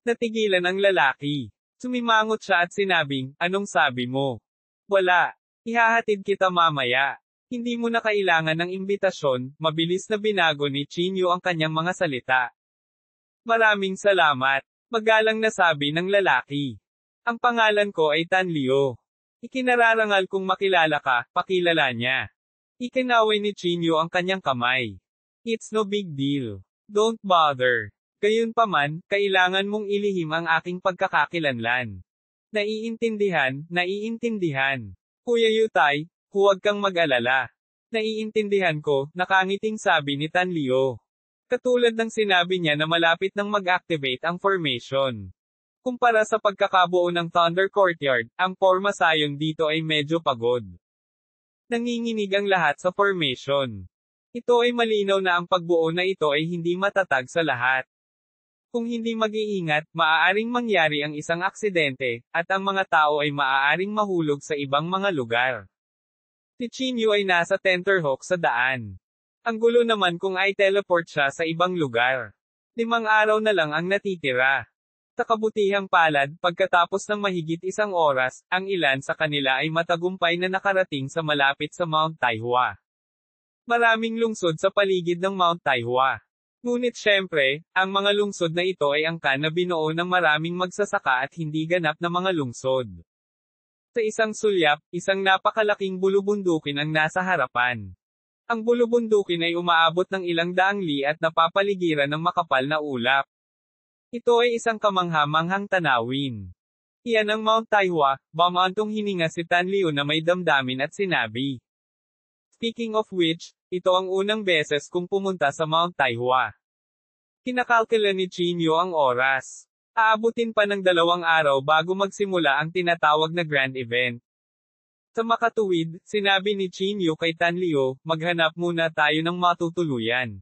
Natigilan ang lalaki. Sumimangot siya at sinabing, "Anong sabi mo?" "Wala. Ihahatid kita mamaya." Hindi mo na kailangan ng imbitasyon, mabilis na binago ni Chinyu ang kanyang mga salita. "Maraming salamat." Magalang na sabi ng lalaki. "Ang pangalan ko ay Tan Liu. Ikinararangal kong makilala ka," pakilala niya. Ikinaway ni Chinyu ang kanyang kamay. "It's no big deal. Don't bother. Gayunpaman, kailangan mong ilihim ang aking pagkakakilanlan." Naiintindihan, naiintindihan. Kuya Yutay, huwag kang mag-alala. Naiintindihan ko, nakangiting sabi ni Tan Liu. Katulad ng sinabi niya na malapit nang mag-activate ang formation. Kumpara sa pagkakabuo ng Thunder Courtyard, ang forma sayon dito ay medyo pagod. Nanginginig ang lahat sa formation. Ito ay malinaw na ang pagbuo na ito ay hindi matatag sa lahat. Kung hindi mag-iingat, maaaring mangyari ang isang aksidente, at ang mga tao ay maaaring mahulog sa ibang mga lugar. Si Chinyu ay nasa tenterhawk sa daan. Ang gulo naman kung ay teleport siya sa ibang lugar. 5 araw na lang ang natitira. Sa kabutihang palad, pagkatapos ng mahigit 1 oras, ang ilan sa kanila ay matagumpay na nakarating sa malapit sa Mount Taihua. Maraming lungsod sa paligid ng Mount Taihua. Ngunit syempre, ang mga lungsod na ito ay angkan na binuo ng maraming magsasaka at hindi ganap na mga lungsod. Sa isang sulyap, isang napakalaking bulubundukin ang nasa harapan. Ang bulubundukin ay umaabot ng ilang daang li at napapaligiran ng makapal na ulap. Ito ay isang kamangha-manghang tanawin. Iyan ang Mount Taihua, bumantong hininga si Tan Liu na may damdamin at sinabi. Speaking of which, ito ang unang beses kung pumunta sa Mount Taihua. Kinakalkula ni Chinyu ang oras. Aabutin pa ng 2 araw bago magsimula ang tinatawag na grand event. Sa makatuwid, sinabi ni Chinyu kay Tan Liu, maghanap muna tayo ng matutuluyan.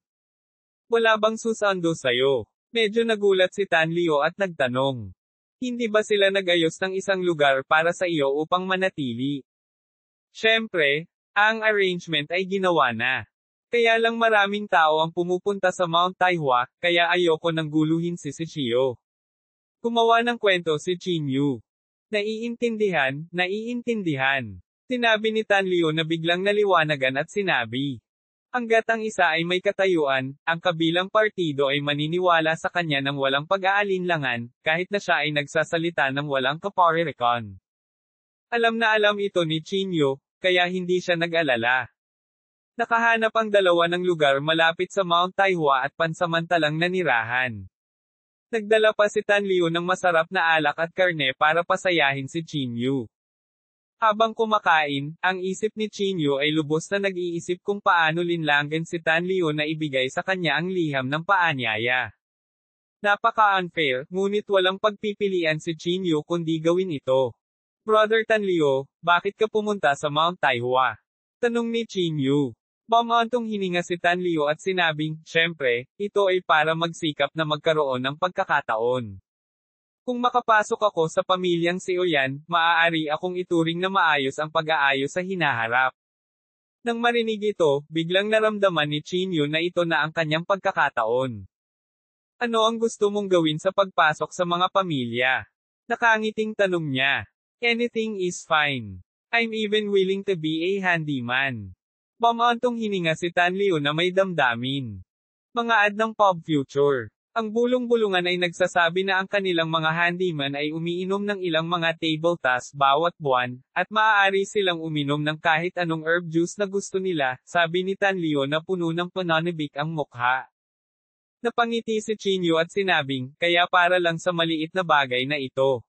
Wala bang susando sayo? Medyo nagulat si Tan Liu at nagtanong. Hindi ba sila nag-ayos ng isang lugar para sa iyo upang manatili? Siyempre, ang arrangement ay ginawa na. Kaya lang maraming tao ang pumupunta sa Mount Taihua, kaya ayoko nang guluhin si Shio. Gumawa ng kwento si Chinyu. Naiintindihan, naiintindihan. Sinabi ni Tan Liu na biglang naliwanagan at sinabi. Hanggat ang isa ay may katayuan, ang kabilang partido ay maniniwala sa kanya ng walang pag-aalinlangan, kahit na siya ay nagsasalita ng walang kaparirikon. Alam na alam ito ni Chinyu, kaya hindi siya nag-alala. Nakahanap ang dalawa ng lugar malapit sa Mount Taihua at pansamantalang nanirahan. Nagdala pa si Tan Liu ng masarap na alak at karne para pasayahin si Chinyu. Habang kumakain, ang isip ni Chinyu ay lubos na nag-iisip kung paano linlangin si Tan Liu na ibigay sa kanya ang liham ng paanyaya. Napaka-unfair, ngunit walang pagpipilian si Chinyu kundi gawin ito. Brother Tanlio, bakit ka pumunta sa Mount Taihua? Tanong ni Chinyu. Bumantong hininga si Tanlio at sinabing, syempre, ito ay para magsikap na magkaroon ng pagkakataon. Kung makapasok ako sa pamilyang si Oyan, maaari akong ituring na maayos ang pag-aayos sa hinaharap. Nang marinig ito, biglang naramdaman ni Chinyu na ito na ang kanyang pagkakataon. Ano ang gusto mong gawin sa pagpasok sa mga pamilya? Nakangiting tanong niya. Anything is fine. I'm even willing to be a handyman. Bumantong hininga si Tanlio na may damdamin. Mga ad ng Pop Future. Ang bulong-bulungan ay nagsasabi na ang kanilang mga handyman ay umiinom ng ilang mga table tas bawat buwan, at maaari silang uminom ng kahit anong herb juice na gusto nila, sabi ni Tanlio na puno ng pananabik ang mukha. Napangiti si Chinyu at sinabing, kaya para lang sa maliit na bagay na ito.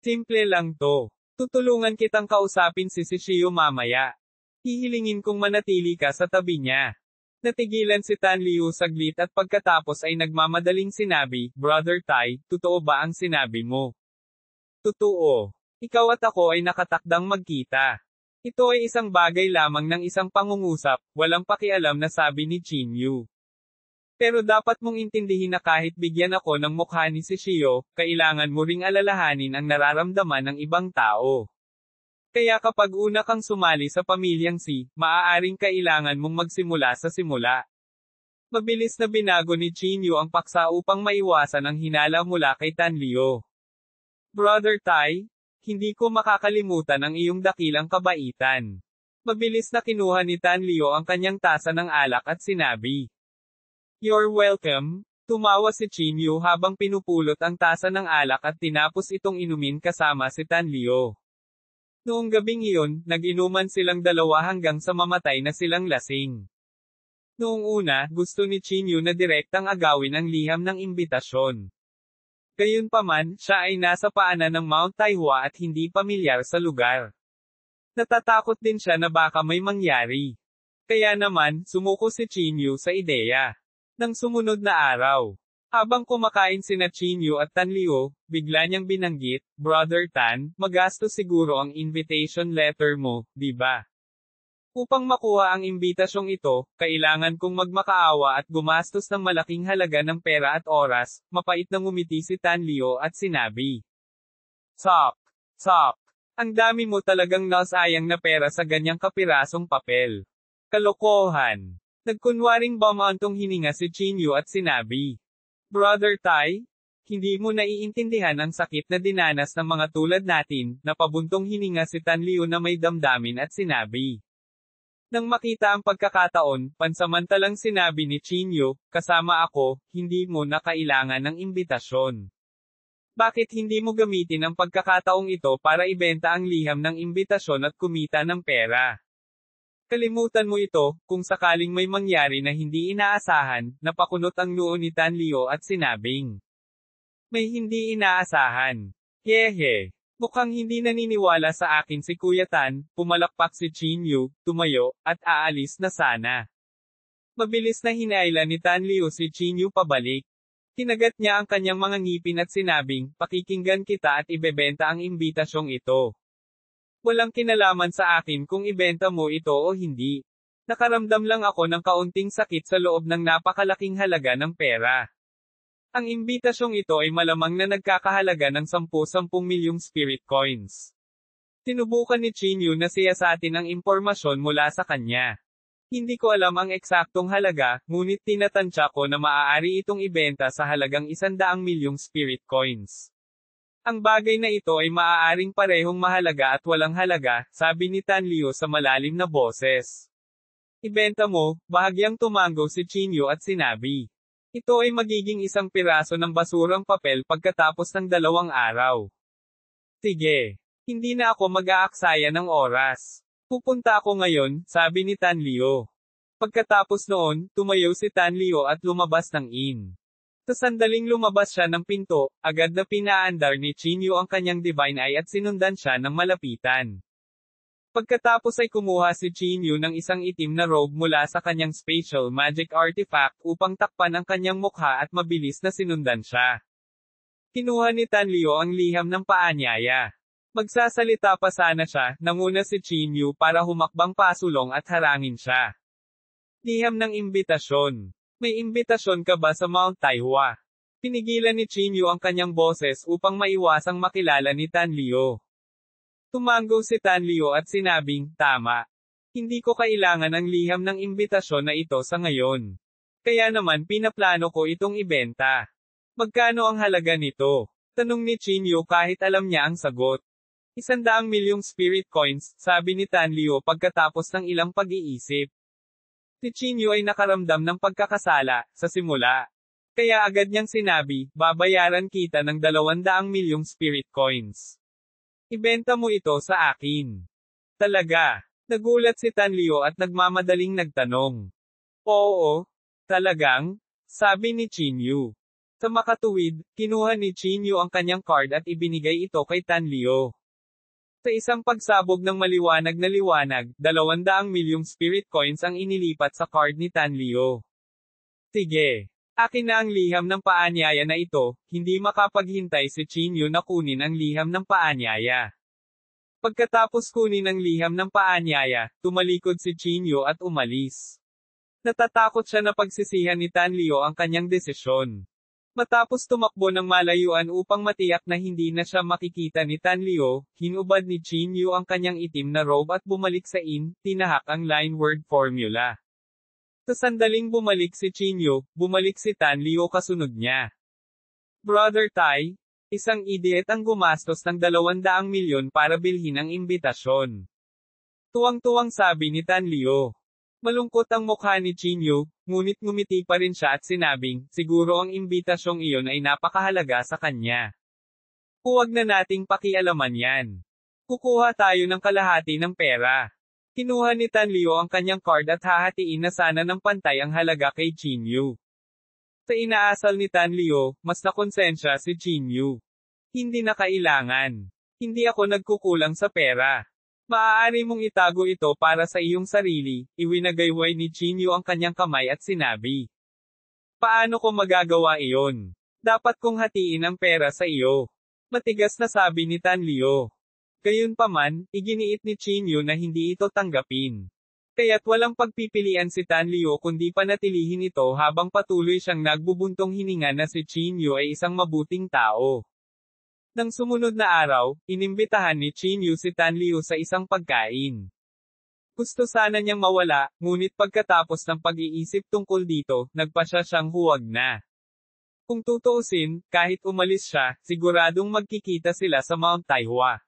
Simple lang to. Tutulungan kitang kausapin si Shio mamaya. Hihilingin kong manatili ka sa tabi niya. Natigilan si Tanlio saglit at pagkatapos ay nagmamadaling sinabi, Brother Tai, totoo ba ang sinabi mo? Totoo. Ikaw at ako ay nakatakdang magkita. Ito ay isang bagay lamang ng isang pangungusap, walang pakialam na sabi ni Chinyu. Pero dapat mong intindihin na kahit bigyan ako ng mukha ni Shio, kailangan mo ring alalahanin ang nararamdaman ng ibang tao. Kaya kapag una kang sumali sa pamilyang si, maaaring kailangan mong magsimula sa simula. Mabilis na binago ni Chinyu ang paksa upang maiwasan ang hinala mula kay Tanlio. Brother Tai, hindi ko makakalimutan ang iyong dakilang kabaitan. Mabilis na kinuha ni Tanlio ang kanyang tasa ng alak at sinabi. You're welcome. Tumawa si Chinyu habang pinupulot ang tasa ng alak at tinapos itong inumin kasama si Tanlio. Noong gabing iyon, nag-inuman silang dalawa hanggang sa mamatay na silang lasing. Noong una, gusto ni Chinyu na direktang agawin ang liham ng imbitasyon. Gayunpaman, siya ay nasa paanan ng Mount Taihua at hindi pamilyar sa lugar. Natatakot din siya na baka may mangyari. Kaya naman, sumuko si Chinyu sa ideya. Nang sumunod na araw, habang kumakain sina Chinyu at Tanlio, bigla niyang binanggit, Brother Tan, magastos siguro ang invitation letter mo, di ba? Upang makuha ang imbitasyong ito, kailangan kong magmakaawa at gumastos ng malaking halaga ng pera at oras, mapait na ngumiti si Tanlio at sinabi. Sok! Sok! Ang dami mo talagang nasayang na pera sa ganyang kapirasong papel. Kalokohan! Nagkunwaring bumantong hininga si Chinyu at sinabi. Brother Tai, hindi mo naiintindihan ang sakit na dinanas ng mga tulad natin, napabuntong hininga si Tanlio na may damdamin at sinabi. Nang makita ang pagkakataon, pansamantalang sinabi ni Chinyu, kasama ako, hindi mo na kailangan ng imbitasyon. Bakit hindi mo gamitin ang pagkakataong ito para ibenta ang liham ng imbitasyon at kumita ng pera? Kalimutan mo ito, kung sakaling may mangyari na hindi inaasahan, napakunot ang noo ni Tanlio at sinabing. May hindi inaasahan. Hehe. Mukhang hindi naniniwala sa akin si Kuya Tan, pumalakpak si Chinyu, tumayo, at aalis na sana. Mabilis na hinailan ni Tanlio si Chinyu pabalik. Kinagat niya ang kanyang mga ngipin at sinabing, pakikinggan kita at ibebenta ang imbitasyong ito. Walang kinalaman sa akin kung ibenta mo ito o hindi. Nakaramdam lang ako ng kaunting sakit sa loob ng napakalaking halaga ng pera. Ang imbitasyong ito ay malamang na nagkakahalaga ng 10-10 milyong spirit coins. Tinubukan ni Chinyu na siyasatin ang impormasyon mula sa kanya. Hindi ko alam ang eksaktong halaga, ngunit tinatansya ko na maaari itong ibenta sa halagang 100 milyong spirit coins. Ang bagay na ito ay maaaring parehong mahalaga at walang halaga, sabi ni Tanlio sa malalim na boses. Ibenta mo, bahagyang tumango si Chinyu at sinabi. Ito ay magiging isang piraso ng basurang papel pagkatapos ng 2 araw. Sige. Hindi na ako mag-aaksaya ng oras. Pupunta ako ngayon, sabi ni Tanlio. Pagkatapos noon, tumayo si Tanlio at lumabas ng inn. Sa sandaling lumabas siya ng pinto, agad na pinaandar ni Chinyu ang kanyang divine eye at sinundan siya ng malapitan. Pagkatapos ay kumuha si Chinyu ng isang itim na robe mula sa kanyang spatial magic artifact upang takpan ang kanyang mukha at mabilis na sinundan siya. Kinuha ni Tanlio ang liham ng paanyaya. Magsasalita pa sana siya, nanguna si Chinyu para humakbang pasulong at harangin siya. Liham ng imbitasyon. May imbitasyon ka ba sa Mount Taihua? Pinigilan ni Chinyu ang kanyang boses upang maiwasang makilala ni Tanlio. Tumanggo si Tanlio at sinabing, tama. Hindi ko kailangan ang liham ng imbitasyon na ito sa ngayon. Kaya naman pinaplano ko itong ibenta. Magkano ang halaga nito? Tanong ni Chinyu kahit alam niya ang sagot. 100 milyong spirit coins, sabi ni Tanlio pagkatapos ng ilang pag-iisip. Si Chinyu ay nakaramdam ng pagkakasala, sa simula. Kaya agad niyang sinabi, babayaran kita ng 200 milyong spirit coins. Ibenta mo ito sa akin. Talaga? Nagulat si Tanlio at nagmamadaling nagtanong. Oo, talagang? Sabi ni Chinyu. Sa makatuwid, kinuha ni Chinyu ang kanyang card at ibinigay ito kay Tanlio. Sa isang pagsabog ng maliwanag na liwanag, 200 milyong spirit coins ang inilipat sa card ni Tanlio. Sige. Akin na ang liham ng paanyaya na ito, hindi makapaghintay si Chinyu na kunin ang liham ng paanyaya. Pagkatapos kunin ang liham ng paanyaya, tumalikod si Chinyu at umalis. Natatakot siya na pagsisihan ni Tanlio ang kanyang desisyon. Matapos tumakbo ng malayuan upang matiyak na hindi na siya makikita ni Tanlio, hinubad ni Chinyu ang kanyang itim na robe at bumalik sa inn, tinahak ang line word formula. Sa sandaling bumalik si Chinyu, bumalik si Tanlio kasunod niya. Brother Tai, isang idiot ang gumastos ng 200 milyon para bilhin ang imbitasyon. Tuwang-tuwang sabi ni Tanlio. Malungkot ang mukha ni Chinyu, ngunit ngumiti pa rin siya at sinabing, siguro ang imbitasyong iyon ay napakahalaga sa kanya. Huwag na nating pakialaman yan. Kukuha tayo ng kalahati ng pera. Kinuha ni Tanlio ang kanyang card at hahatiin na sana ng pantay ang halaga kay Chinyu. Sa inaasal ni Tanlio, mas nakonsensya si Chinyu. Hindi na kailangan. Hindi ako nagkukulang sa pera. Maaari mong itago ito para sa iyong sarili, iwinagayway ni Chinyu ang kanyang kamay at sinabi. Paano ko magagawa iyon? Dapat kong hatiin ang pera sa iyo. Matigas na sabi ni Tanlio. Gayunpaman, iginiit ni Chinyu na hindi ito tanggapin. Kaya't walang pagpipilian si Tanlio kundi panatilihin ito habang patuloy siyang nagbubuntong hininga na si Chinyu ay isang mabuting tao. Nang sumunod na araw, inimbitahan ni Chinyu si Tanlio sa isang pagkain. Gusto sana niyang mawala, ngunit pagkatapos ng pag-iisip tungkol dito, nagpasya siyang huwag na. Kung tutuusin, kahit umalis siya, siguradong magkikita sila sa Mount Taihua.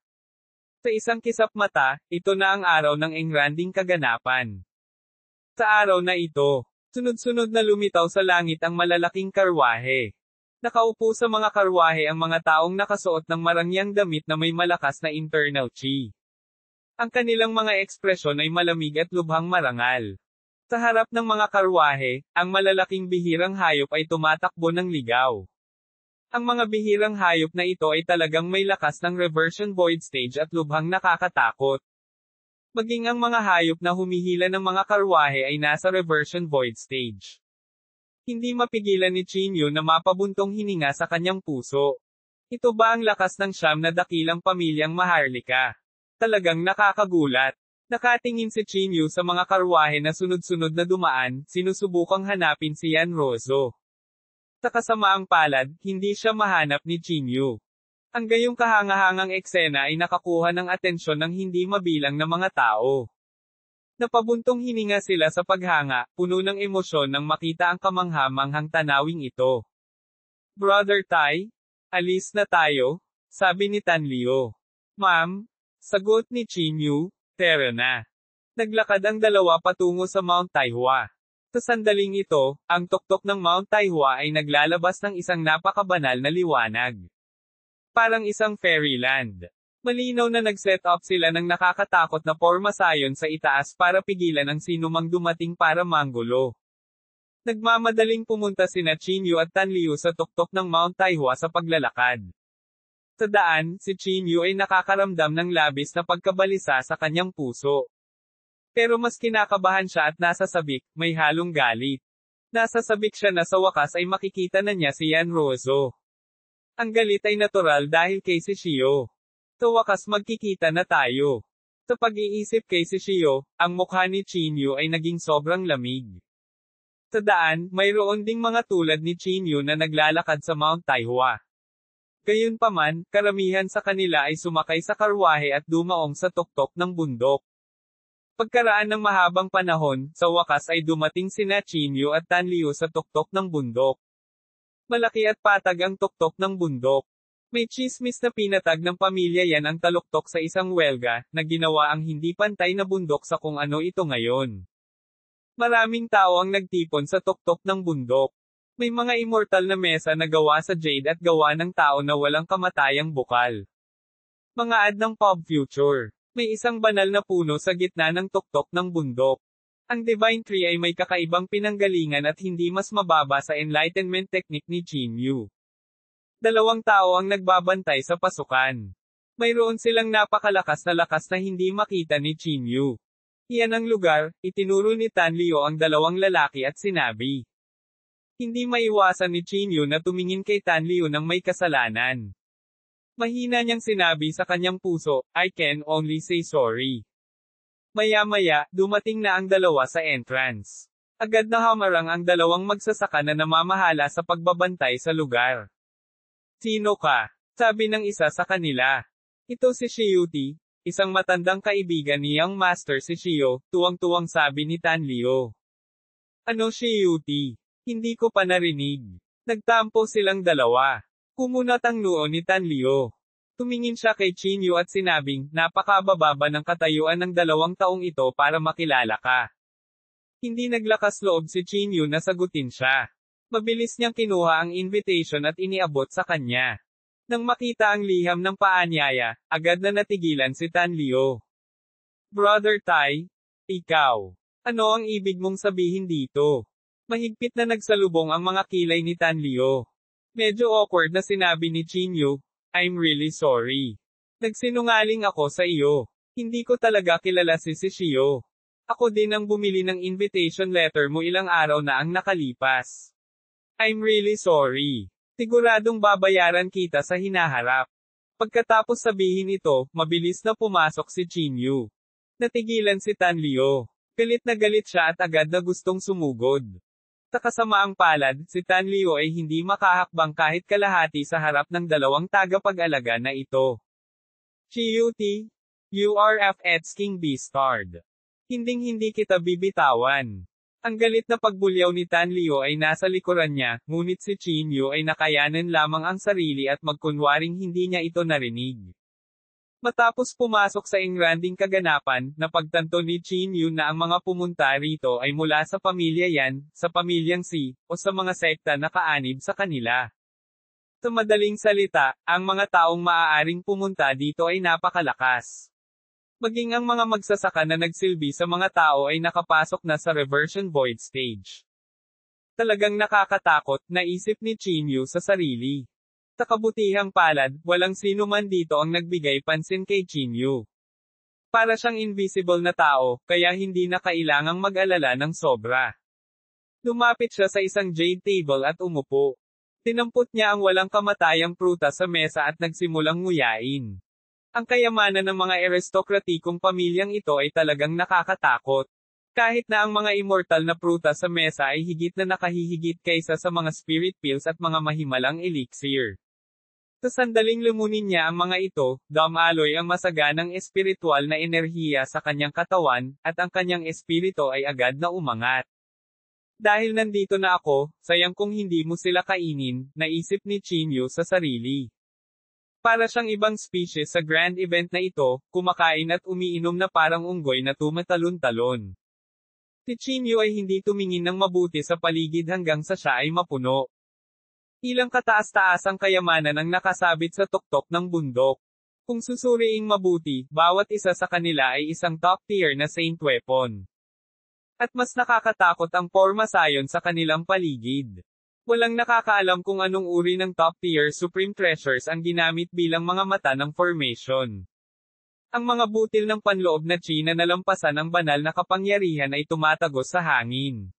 Sa isang kisap mata, ito na ang araw ng engranding kaganapan. Sa araw na ito, sunod-sunod na lumitaw sa langit ang malalaking karwahe. Nakaupo sa mga karwahe ang mga taong nakasuot ng marangyang damit na may malakas na internal chi. Ang kanilang mga ekspresyon ay malamig at lubhang marangal. Sa harap ng mga karwahe, ang malalaking bihirang hayop ay tumatakbo ng ligaw. Ang mga bihirang hayop na ito ay talagang may lakas ng reversion void stage at lubhang nakakatakot. Maging ang mga hayop na humihila ng mga karwahe ay nasa reversion void stage. Hindi mapigilan ni Chinyu na mapabuntong hininga sa kanyang puso. Ito ba ang lakas ng siyam na dakilang pamilyang Maharlika? Talagang nakakagulat. Nakatingin si Chinyu sa mga karwahe na sunod-sunod na dumaan, sinusubukang hanapin si Yan Rozo. Sa kasamaang palad, hindi siya mahanap ni Chinyu. Ang gayong kahangahangang eksena ay nakakuha ng atensyon ng hindi mabilang na mga tao. Napabuntong hininga sila sa paghanga, puno ng emosyon nang makita ang kamangha-manghang tanawing ito. Brother Tai, alis na tayo, sabi ni Tanlio. Ma'am, sagot ni Chinyu, tara na. Naglakad ang dalawa patungo sa Mount Taihua. Sa sandaling ito, ang tuktok ng Mount Taihua ay naglalabas ng isang napakabanal na liwanag. Parang isang fairyland. Malinaw na nag-set up sila ng nakakatakot na pormasayon sa itaas para pigilan ang sinumang dumating para manggulo. Nagmamadaling pumunta sina Chinyu at Tanlio sa tuktok ng Mount Taihua sa paglalakad. Sa daan, si Chinyu ay nakakaramdam ng labis na pagkabalisa sa kanyang puso. Pero mas kinakabahan siya at nasasabik, may halong galit. Nasasabik siya na sa wakas ay makikita na niya si Yan Rozo. Ang galit ay natural dahil kay si Shio. Sa wakas magkikita na tayo. Sa pag-iisip kay Shishio, ang mukha ni Chinyu ay naging sobrang lamig. Sa daan, mayroon ding mga tulad ni Chinyu na naglalakad sa Mount Taihua. Gayunpaman, karamihan sa kanila ay sumakay sa karwahe at dumaong sa tuktok ng bundok. Pagkaraan ng mahabang panahon, sa wakas ay dumating sina Chinyu at Tanliu sa tuktok ng bundok. Malaki at patag ang tuktok ng bundok. May tsismis na pinatag ng pamilya yan ang taluktok sa isang welga, na ginawa ang hindi pantay na bundok sa kung ano ito ngayon. Maraming tao ang nagtipon sa tuktok ng bundok. May mga immortal na mesa na gawa sa jade at gawa ng tao na walang kamatayang bukal. Mga ad ng pop future. May isang banal na puno sa gitna ng tuktok ng bundok. Ang Divine Tree ay may kakaibang pinanggalingan at hindi mas mababa sa enlightenment technique ni Chinyu. 2 tao ang nagbabantay sa pasukan. Mayroon silang napakalakas na hindi makita ni Chinyu. Iyan ang lugar, itinuro ni Tanliu ang 2 lalaki at sinabi. Hindi maiwasan ni Chinyu na tumingin kay Tanliu ng may kasalanan. Mahina niyang sinabi sa kanyang puso, I can only say sorry. Maya-maya, dumating na ang 2 sa entrance. Agad na hamarang ang 2 magsasaka na namamahala sa pagbabantay sa lugar. Sino ka? Sabi ng isa sa kanila. Ito si Shiyuti, isang matandang kaibigan ni Young Master Shishio, tuwang-tuwang sabi ni Tanliu. Ano Shiyuti? Hindi ko pa narinig. Nagtampo silang 2. Kumunat ang noo ni Tanliu. Tumingin siya kay Chinyu at sinabing, napakabababa ng katayuan ng 2 taong ito para makilala ka. Hindi naglakas loob si Chinyu na sagutin siya. Mabilis niyang kinuha ang invitation at iniabot sa kanya. Nang makita ang liham ng paanyaya, agad na natigilan si Tanliu. Brother Tai, ikaw. Ano ang ibig mong sabihin dito? Mahigpit na nagsalubong ang mga kilay ni Tanliu. Medyo awkward na sinabi ni Chinyu, I'm really sorry. Nagsinungaling ako sa iyo. Hindi ko talaga kilala si Shishio. Ako din ang bumili ng invitation letter mo ilang araw na ang nakalipas. I'm really sorry. Siguradong babayaran kita sa hinaharap. Pagkatapos sabihin ito, mabilis na pumasok si Chinyu. Natigilan si Tanliu. Galit na galit siya at agad na gustong sumugod. Sa kasamaang palad, si Tanliu ay hindi makahakbang kahit kalahati sa harap ng 2 tagapag-alaga na ito. Chiyuti, you are FX King Beastard. Hinding-hindi kita bibitawan. Ang galit na pagbulyaw ni Tanliu ay nasa likuran niya, ngunit si Chinyu ay nakayanan lamang ang sarili at magkunwaring hindi niya ito narinig. Matapos pumasok sa engranding kaganapan, napagtanto ni Chinyu na ang mga pumunta rito ay mula sa pamilya Yan, sa pamilyang Si, o sa mga sekta na kaanib sa kanila. Sa madaling salita, ang mga taong maaaring pumunta dito ay napakalakas. Maging ang mga magsasaka na nagsilbi sa mga tao ay nakapasok na sa reversion void stage. Talagang nakakatakot, naisip ni Chinyu sa sarili. Sa kabutihang palad, walang sino man dito ang nagbigay pansin kay Chinyu. Para siyang invisible na tao, kaya hindi na kailangang mag-alala ng sobra. Lumapit siya sa isang jade table at umupo. Tinampot niya ang walang kamatayang prutas sa mesa at nagsimulang nguyain. Ang kayamanan ng mga aristokratikong pamilyang ito ay talagang nakakatakot. Kahit na ang mga immortal na prutas sa mesa ay higit na nakahihigit kaysa sa mga spirit pills at mga mahimalang elixir. Sa sandaling lumunin niya ang mga ito, dumaloy ang masaganang espiritual na enerhiya sa kanyang katawan, at ang kanyang espiritu ay agad na umangat. Dahil nandito na ako, sayang kung hindi mo sila kainin, naisip ni Chinyu sa sarili. Para siyang ibang species sa grand event na ito, kumakain at umiinom na parang unggoy na tumatalon-talon. Si Chinyu ay hindi tumingin ng mabuti sa paligid hanggang sa siya ay mapuno. Ilang kataas-taas ang kayamanan ang nakasabit sa tuktok ng bundok. Kung susuriing mabuti, bawat isa sa kanila ay isang top-tier na saint weapon. At mas nakakatakot ang pormasayon sa kanilang paligid. Walang nakakaalam kung anong uri ng top-tier supreme treasures ang ginamit bilang mga mata ng formation. Ang mga butil ng panloob na chi na nalampasan ang banal na kapangyarihan ay tumatagos sa hangin.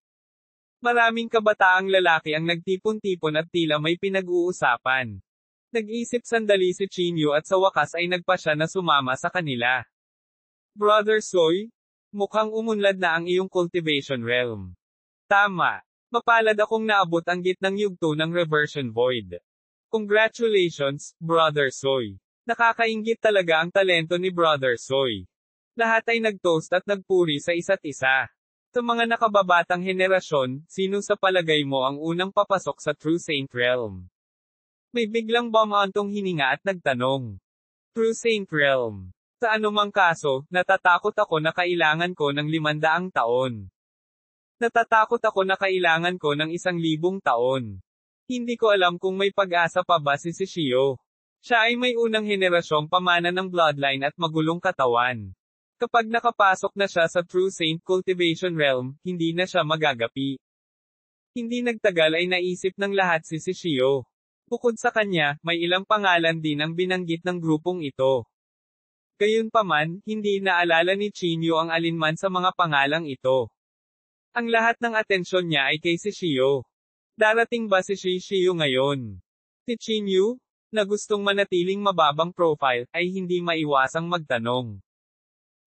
Maraming kabataang lalaki ang nagtipon-tipon at tila may pinag-uusapan. Nag-isip sandali si Chinyu at sa wakas ay nagpasya na sumama sa kanila. Brother Soy, mukhang umunlad na ang iyong cultivation realm. Tama. Mapalad akong naabot ang gitnang yugto ng reversion void. Congratulations, Brother Soy. Nakakainggit talaga ang talento ni Brother Soy. Lahat ay nagtoast at nagpuri sa isa't isa. Sa mga nakababatang henerasyon, sino sa palagay mo ang unang papasok sa True Saint Realm? May biglang bumantong hininga at nagtanong. True Saint Realm. Sa anumang kaso, natatakot ako na kailangan ko ng 500 taon. Natatakot ako na kailangan ko ng 1,000 taon. Hindi ko alam kung may pag-asa pa ba si Shishio. Siya ay may unang henerasyong pamana ng bloodline at magulong katawan. Kapag nakapasok na siya sa True Saint Cultivation Realm, hindi na siya magagapi. Hindi nagtagal ay naisip ng lahat si Shishio. Bukod sa kanya, may ilang pangalan din ang binanggit ng grupong ito. Gayunpaman, hindi naalala ni Chinyu ang alinman sa mga pangalang ito. Ang lahat ng atensyon niya ay kay Shishio. Darating ba si Shishio ngayon? Si Chinyu, na gustong manatiling mababang profile, ay hindi maiwasang magtanong.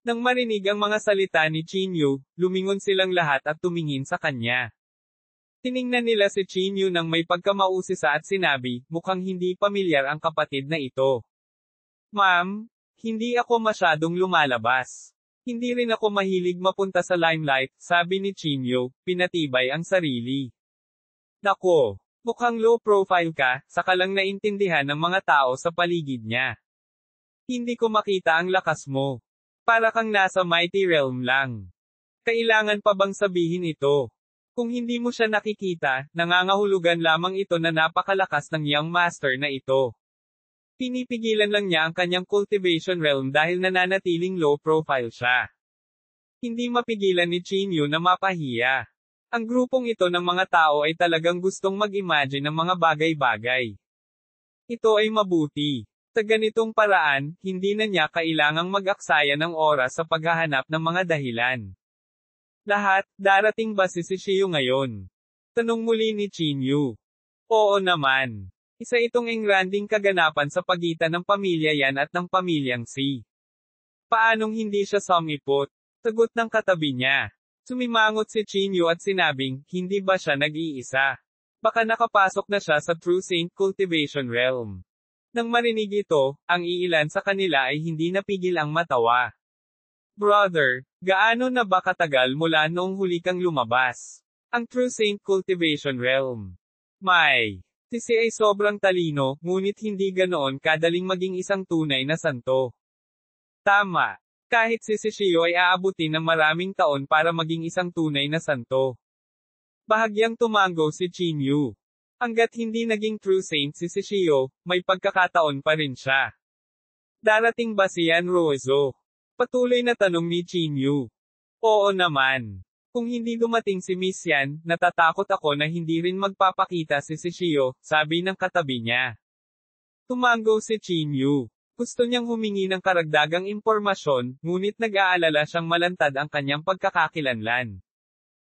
Nang marinig ang mga salita ni Chinyu, lumingon silang lahat at tumingin sa kanya. Tiningnan nila si Chinyu nang may pagkamausisa at sinabi, mukhang hindi pamilyar ang kapatid na ito. Ma'am, hindi ako masyadong lumalabas. Hindi rin ako mahilig mapunta sa limelight, sabi ni Chinyu, pinatibay ang sarili. Nako, mukhang low profile ka, saka lang naintindihan ng mga tao sa paligid niya. Hindi ko makita ang lakas mo. Para kang nasa mighty realm lang. Kailangan pa bang sabihin ito? Kung hindi mo siya nakikita, nangangahulugan lamang ito na napakalakas ng young master na ito. Pinipigilan lang niya ang kanyang cultivation realm dahil nananatiling low profile siya. Hindi mapigilan ni Chinyu na mapahiya. Ang grupong ito ng mga tao ay talagang gustong mag-imagine ng mga bagay-bagay. Ito ay mabuti. Sa ganitong paraan, hindi na niya kailangang mag-aksaya ng oras sa paghahanap ng mga dahilan. Lahat, darating ba si Shishio ngayon? Tanong muli ni Chinyu. Oo naman. Isa itong engranding kaganapan sa pagitan ng pamilya Yan at ng pamilyang Si. Paanong hindi siya sumipot? Sagot ng katabi niya. Sumimangot si Chinyu at sinabing, hindi ba siya nag-iisa? Baka nakapasok na siya sa True Saint Cultivation Realm. Nang marinig ito, ang iilan sa kanila ay hindi napigil ang matawa. Brother, gaano na ba katagal mula noong huli kang lumabas? Ang True Saint Cultivation Realm. Si ay sobrang talino, ngunit hindi ganoon kadaling maging isang tunay na santo. Tama. Kahit si Shishio ay aabutin ng maraming taon para maging isang tunay na santo. Bahagyang tumango si Chinyu. Hanggat hindi naging true saint si Shishio, may pagkakataon pa rin siya. Darating ba si Yan Rozo? Patuloy na tanong ni Chinyu. Oo naman. Kung hindi dumating si Miss Yan, natatakot ako na hindi rin magpapakita si Shishio, sabi ng katabi niya. Tumango si Chinyu. Gusto niyang humingi ng karagdagang impormasyon, ngunit nag-aalala siyang malantad ang kanyang pagkakakilanlan.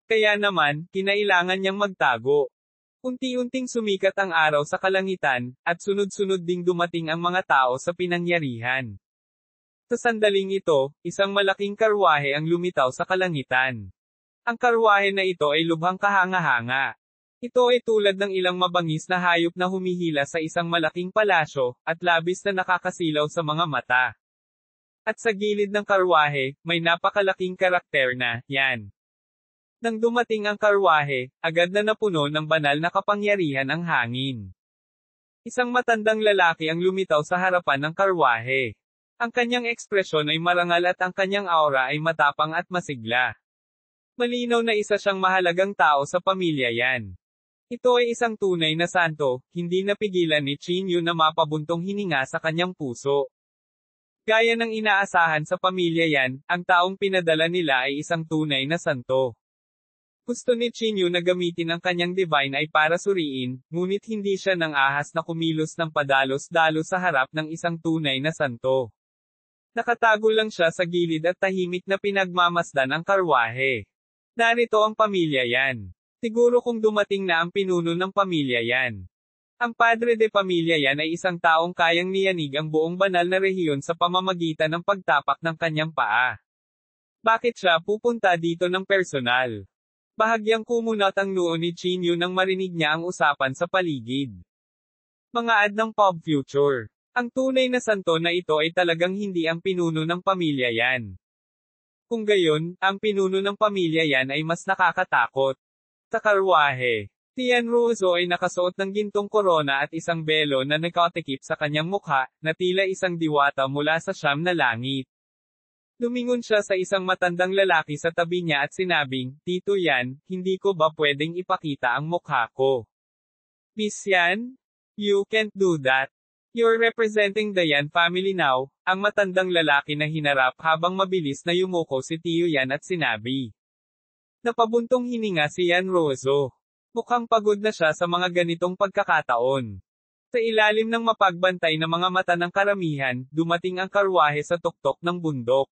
Kaya naman, kinailangan niyang magtago. Unti-unting sumikat ang araw sa kalangitan, at sunod-sunod ding dumating ang mga tao sa pinangyarihan. Sa sandaling ito, isang malaking karwahe ang lumitaw sa kalangitan. Ang karwahe na ito ay lubhang kahanga-hanga. Ito ay tulad ng ilang mabangis na hayop na humihila sa isang malaking palasyo, at labis na nakakasilaw sa mga mata. At sa gilid ng karwahe, may napakalaking karakter na, Yan. Nang dumating ang karwahe, agad na napuno ng banal na kapangyarihan ang hangin. Isang matandang lalaki ang lumitaw sa harapan ng karwahe. Ang kanyang ekspresyon ay marangal at ang kanyang aura ay matapang at masigla. Malinaw na isa siyang mahalagang tao sa pamilya Yan. Ito ay isang tunay na santo, hindi napigilan ni Chinyu na mapabuntong hininga sa kanyang puso. Gaya ng inaasahan sa pamilya Yan, ang taong pinadala nila ay isang tunay na santo. Gusto ni Chinyu na gamitin ang kanyang divine ay para suriin, ngunit hindi siya nang ahas na kumilos ng padalos-dalos sa harap ng isang tunay na santo. Nakatago lang siya sa gilid at tahimik na pinagmamasdan ang karwahe. Narito ang pamilya Yan. Siguro kung dumating na ang pinuno ng pamilya Yan. Ang padre de pamilya yan ay isang taong kayang niyanig ang buong banal na rehiyon sa pamamagitan ng pagtapak ng kanyang paa. Bakit siya pupunta dito ng personal? Bahagyang kumunat ang noo ni Chinyu nang marinig niya ang usapan sa paligid. Mga ad ng pop future. Ang tunay na santo na ito ay talagang hindi ang pinuno ng pamilya yan. Kung gayon, ang pinuno ng pamilya yan ay mas nakakatakot. Sa karwahe, si Yanruozo ay nakasuot ng gintong korona at isang belo na nakatikip sa kanyang mukha, na tila isang diwata mula sa siyam na langit. Lumingon siya sa isang matandang lalaki sa tabi niya at sinabing, "Tito Yan, hindi ko ba pwedeng ipakita ang mukha ko?" "Miss Yan? You can't do that. You're representing the Yan family now," ang matandang lalaki na hinarap habang mabilis na yumuko si Tio Yan at sinabi. Napabuntong hininga si Yanruozo. Mukhang pagod na siya sa mga ganitong pagkakataon. Sa ilalim ng mapagbantay na mga mata ng karamihan, dumating ang karwahe sa tuktok ng bundok.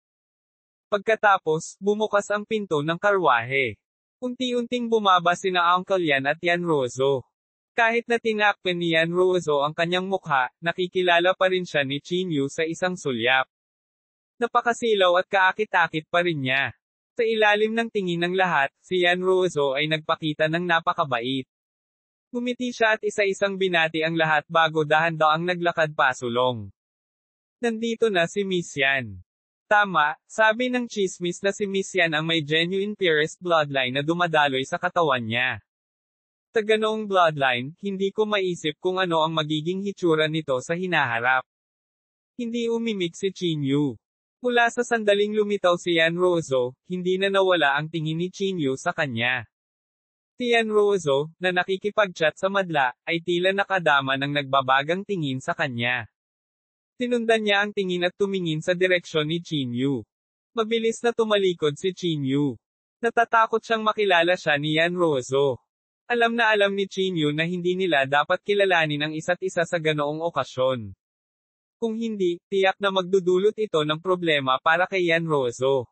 Pagkatapos, bumukas ang pinto ng karwahe. Unti-unting bumaba sina Uncle Yan at Yanruozo. Kahit na tinakpan ni Yanruozo ang kanyang mukha, nakikilala pa rin siya ni Chinyu sa isang sulyap. Napakasilaw at kaakit-akit pa rin niya. Sa ilalim ng tingin ng lahat, si Yanruozo ay nagpakita ng napakabait. Ngumiti siya at isa-isang binati ang lahat bago dahan-daang naglakad pasulong. Nandito na si Miss Yan. Tama, sabi ng chismis na si Miss Yan ang may genuine purest bloodline na dumadaloy sa katawan niya. Sa ganoong bloodline, hindi ko maisip kung ano ang magiging hitsura nito sa hinaharap. Hindi umimik si Chinyu. Mula sa sandaling lumitaw si Yanruozo, hindi na nawala ang tingin ni Chinyu sa kanya. Si Yanruozo, na nakikipag-chat sa madla, ay tila nakadama ng nagbabagang tingin sa kanya. Sinundan niya ang tingin at tumingin sa direksyon ni Chinyu. Mabilis na tumalikod si Chinyu. Natatakot siyang makilala siya ni Yanruozo. Alam ni Chinyu na hindi nila dapat kilalanin ang isa't isa sa ganoong okasyon. Kung hindi, tiyak na magdudulot ito ng problema para kay Yanruozo.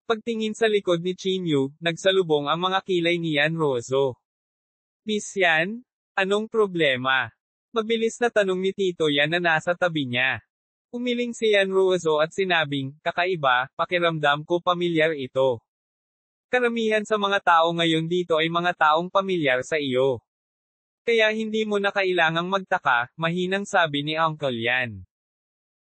Pagtingin sa likod ni Chinyu, nagsalubong ang mga kilay ni Yanruozo. Miss Yan? Anong problema? Mabilis na tanong ni Tito Yan na nasa tabi niya. Umiling si Yanruozo at sinabing, "Kakaiba, pakiramdam ko pamilyar ito. Karamihan sa mga tao ngayon dito ay mga taong pamilyar sa iyo. Kaya hindi mo na kailangang magtaka," mahinang sabi ni Uncle Yan.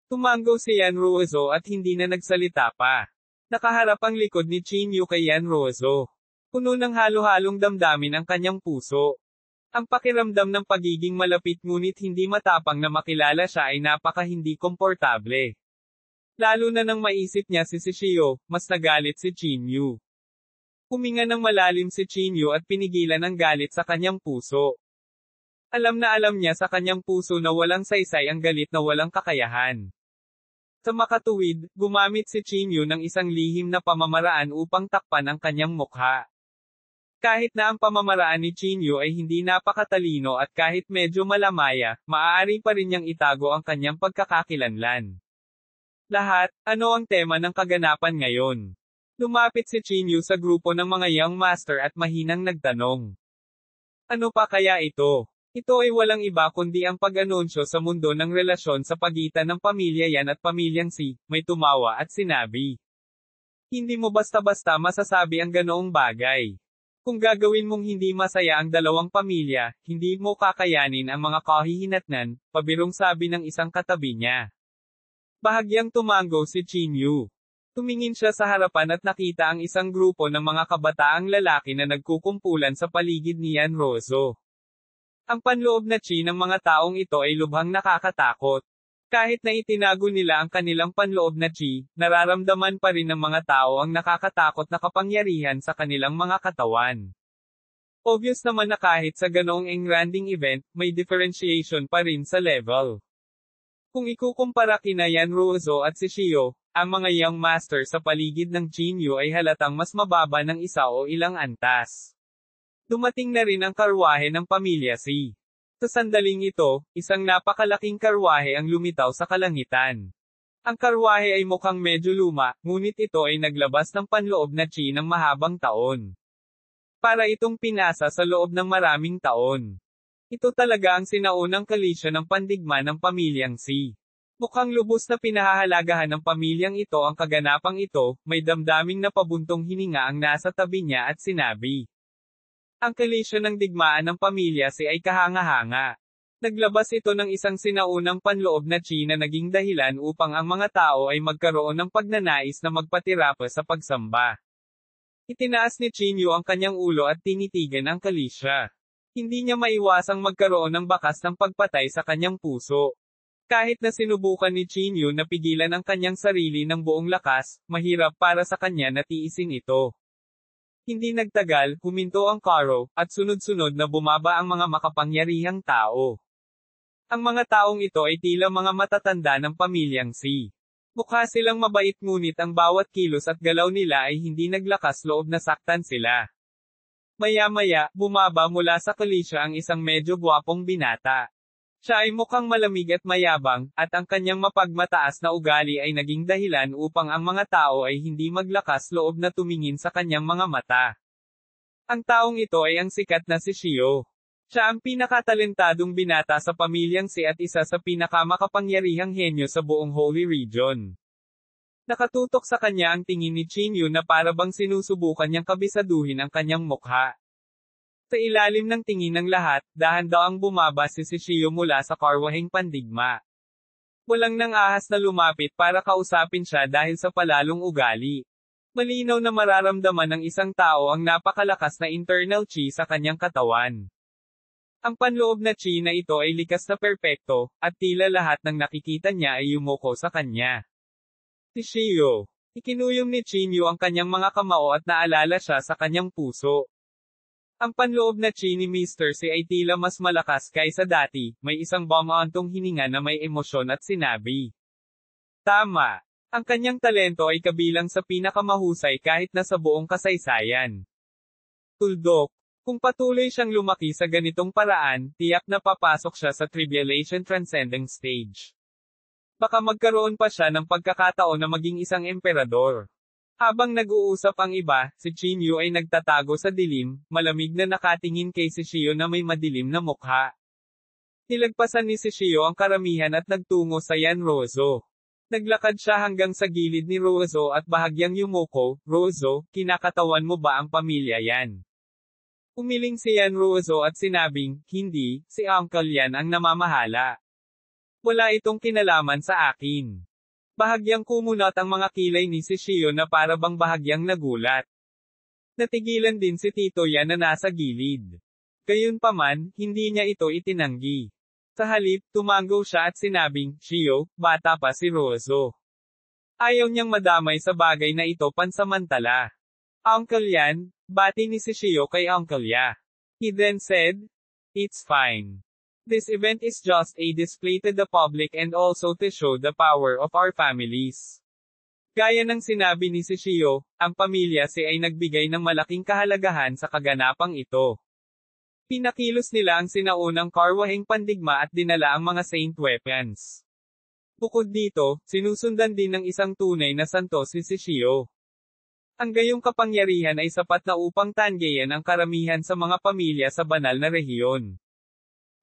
Tumango si Yanruozo at hindi na nagsalita pa. Nakaharap ang likod ni Chinyu kay Yanruozo. Puno ng halo-halong damdamin ang kanyang puso. Ang pakiramdam ng pagiging malapit ngunit hindi matapang na makilala siya ay napaka-hindi komportable. Lalo na nang maisip niya si Shio, mas nagalit si Chinyu. Huminga ng malalim si Chinyu at pinigilan ang galit sa kanyang puso. Alam na alam niya sa kanyang puso na walang saysay ang galit na walang kakayahan. Sa makatuwid, gumamit si Chinyu ng isang lihim na pamamaraan upang takpan ang kanyang mukha. Kahit na ang pamamaraan ni Chinyu ay hindi napakatalino at kahit medyo malamaya, maaari pa rin niyang itago ang kanyang pagkakakilanlan. Lahat, ano ang tema ng kaganapan ngayon? Lumapit si Chinyu sa grupo ng mga young master at mahinang nagtanong. Ano pa kaya ito? Ito ay walang iba kundi ang pag-anunsyo sa mundo ng relasyon sa pagitan ng pamilya Yan at pamilyang Si, may tumawa at sinabi. Hindi mo basta-basta masasabi ang ganoong bagay. Kung gagawin mong hindi masaya ang dalawang pamilya, hindi mo kakayanin ang mga kahihinatnan, pabirong sabi ng isang katabi niya. Bahagyang tumango si Chinyu. Tumingin siya sa harapan at nakita ang isang grupo ng mga kabataang lalaki na nagkukumpulan sa paligid ni Yanruozo. Ang panloob na chi ng mga taong ito ay lubhang nakakatakot. Kahit na itinago nila ang kanilang panloob na chi, nararamdaman pa rin ng mga tao ang nakakatakot na kapangyarihan sa kanilang mga katawan. Obvious naman na kahit sa ganoong engranding event, may differentiation pa rin sa level. Kung ikukumpara kina Yanruozo at si Shio, ang mga young master sa paligid ng Chinyu ay halatang mas mababa ng isa o ilang antas. Dumating na rin ang karwahe ng pamilya Si. Sa sandaling ito, isang napakalaking karwahe ang lumitaw sa kalangitan. Ang karwahe ay mukhang medyo luma, ngunit ito ay naglabas ng panloob na chi ng mahabang taon. Para itong pinasa sa loob ng maraming taon. Ito talaga ang sinaunang kalisya ng pandigma ng pamilyang C. Mukhang lubos na pinahahalagahan ng pamilyang ito ang kaganapang ito, may damdaming napabuntong hininga ang nasa tabi niya at sinabi. Ang kalisya ng digmaan ng pamilya C ay kahanga-hanga. Naglabas ito ng isang sinaunang panloob na chi na naging dahilan upang ang mga tao ay magkaroon ng pagnanais na magpatira pa sa pagsamba. Itinaas ni Chinyu ang kanyang ulo at tinitigan ang kalisya. Hindi niya maiwasang magkaroon ng bakas ng pagpatay sa kanyang puso. Kahit na sinubukan ni Chinyu na pigilan ang kanyang sarili ng buong lakas, mahirap para sa kanya na tiisin ito. Hindi nagtagal, huminto ang karo, at sunod-sunod na bumaba ang mga makapangyarihang tao. Ang mga taong ito ay tila mga matatanda ng pamilyang C. Mukha silang mabait ngunit ang bawat kilos at galaw nila ay hindi naglakas loob na saktan sila. Maya-maya, bumaba mula sa kalisya ang isang medyo gwapong binata. Siya ay mukhang malamig at mayabang, at ang kanyang mapagmataas na ugali ay naging dahilan upang ang mga tao ay hindi maglakas loob na tumingin sa kanyang mga mata. Ang taong ito ay ang sikat na si Shio. Siya ang pinakatalentadong binata sa pamilyang Si at isa sa pinakamakapangyarihang henyo sa buong Holy Region. Nakatutok sa kanya ang tingin ni Chinyu na para bang sinusubukan niyang kabisaduhin ang kanyang mukha. Sa ilalim ng tingin ng lahat, dahan-daang bumaba si Shio mula sa karwaheng pandigma. Walang nang ahas na lumapit para kausapin siya dahil sa palalong ugali. Malinaw na mararamdaman ng isang tao ang napakalakas na internal chi sa kanyang katawan. Ang panloob na chi na ito ay likas na perpekto, at tila lahat ng nakikita niya ay yumuko sa kanya. Si Shio. Ikinuyom ni Chinyu ang kanyang mga kamao at naalala siya sa kanyang puso. Ang panloob na chi ni Mr. Si ay tila mas malakas kaysa dati, may isang bumaantong hininga na may emosyon at sinabi. Tama. Ang kanyang talento ay kabilang sa pinakamahusay kahit na sa buong kasaysayan. Tuldok. Kung patuloy siyang lumaki sa ganitong paraan, tiyak na papasok siya sa Tribulation Transcending Stage. Baka magkaroon pa siya ng pagkakataon na maging isang emperador. Habang nag-uusap ang iba, si Chinyu ay nagtatago sa dilim, malamig na nakatingin kay si Shio na may madilim na mukha. Nilagpasan ni si Shio ang karamihan at nagtungo sa Yan Rozo. Naglakad siya hanggang sa gilid ni Rozo at bahagyang yumuko. Rozo, kinakatawan mo ba ang pamilya yan? Umiling si Yan Rozo at sinabing, hindi, si Uncle Yan ang namamahala. Wala itong kinalaman sa akin. Bahagyang kumunat ang mga kilay ni si Shio na para bang bahagyang nagulat. Natigilan din si Tito Yan na nasa gilid. Gayunpaman, hindi niya ito itinanggi. Sa halip, tumango siya at sinabing, Shio, bata pa si Rozo. Ayaw niyang madamay sa bagay na ito pansamantala. Uncle Yan, bati ni si Shio kay Uncle Ya. He then said, it's fine. This event is just a display to the public and also to show the power of our families. Gaya ng sinabi ni si Shio, ang pamilya Si ay nagbigay ng malaking kahalagahan sa kaganapang ito. Pinakilos nila ang sinaunang karwaheng pandigma at dinala ang mga saint weapons. Bukod dito, sinusundan din ng isang tunay na santo si Shio. Ang gayong kapangyarihan ay sapat na upang tanggayan ang karamihan sa mga pamilya sa banal na rehiyon.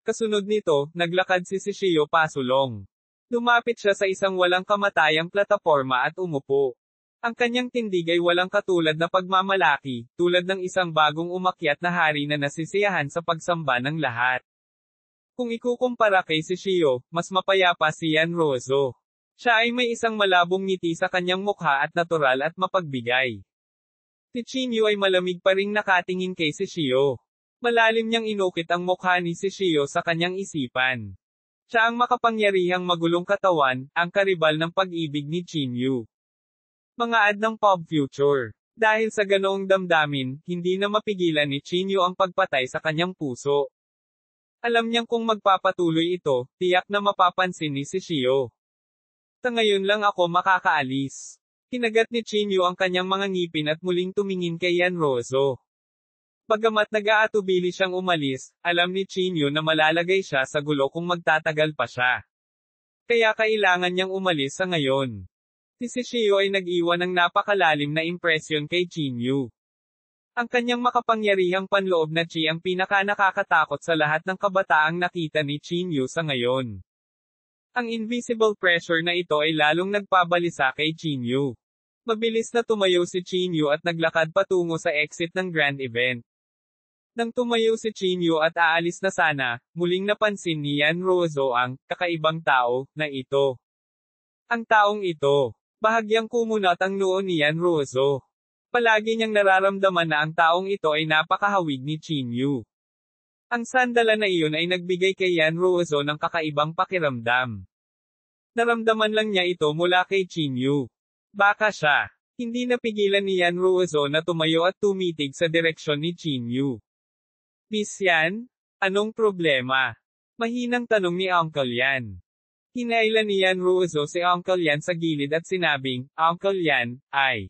Kasunod nito, naglakad si Shio pasulong. Lumapit siya sa isang walang kamatayang plataporma at umupo. Ang kanyang tindig ay walang katulad na pagmamalaki, tulad ng isang bagong umakyat na hari na nasisiyahan sa pagsamba ng lahat. Kung ikukumpara kay Shio, mas mapayapa si Yan Rozo. Siya ay may isang malabong ngiti sa kanyang mukha at natural at mapagbigay. Si Chinyu ay malamig pa ring nakatingin kay Shio. Malalim niyang inukit ang mukha ni Shio sa kanyang isipan. Siya ang makapangyarihang magulong katawan, ang karibal ng pag-ibig ni Chinyu. Mga ad ng pop future. Dahil sa ganoong damdamin, hindi na mapigilan ni Chinyu ang pagpatay sa kanyang puso. Alam niyang kung magpapatuloy ito, tiyak na mapapansin ni Shio. Sa ngayon lang ako makakaalis. Kinagat ni Chinyu ang kanyang mga ngipin at muling tumingin kay Yan Rozo. Bagamat nag-aatubili siyang umalis, alam ni Chinyu na malalagay siya sa gulo kung magtatagal pa siya. Kaya kailangan niyang umalis sa ngayon. Si Shio ay nag-iwan ng napakalalim na impresyon kay Chinyu. Ang kanyang makapangyarihang panloob na chi ang pinaka-nakakatakot sa lahat ng kabataang nakita ni Chinyu sa ngayon. Ang invisible pressure na ito ay lalong nagpabalisa kay Chinyu. Mabilis na tumayo si Chinyu at naglakad patungo sa exit ng grand event. Nang tumayo si Chinyu at aalis na sana, muling napansin ni Yan Ruozo ang kakaibang tao na ito. Ang taong ito, bahagyang kumunat ang noo ni Yan Ruozo. Palagi niyang nararamdaman na ang taong ito ay napakahawig ni Chinyu. Ang sandala na iyon ay nagbigay kay Yan Ruozo ng kakaibang pakiramdam. Naramdaman lang niya ito mula kay Chinyu. Baka siya. Hindi napigilan ni Yan Ruozo na tumayo at tumitig sa direksyon ni Chinyu. Miss Yan? Anong problema? Mahinang tanong ni Uncle Yan. Hinailan ni Yan Ruozo si Uncle Yan sa gilid at sinabing, Uncle Yan, ay.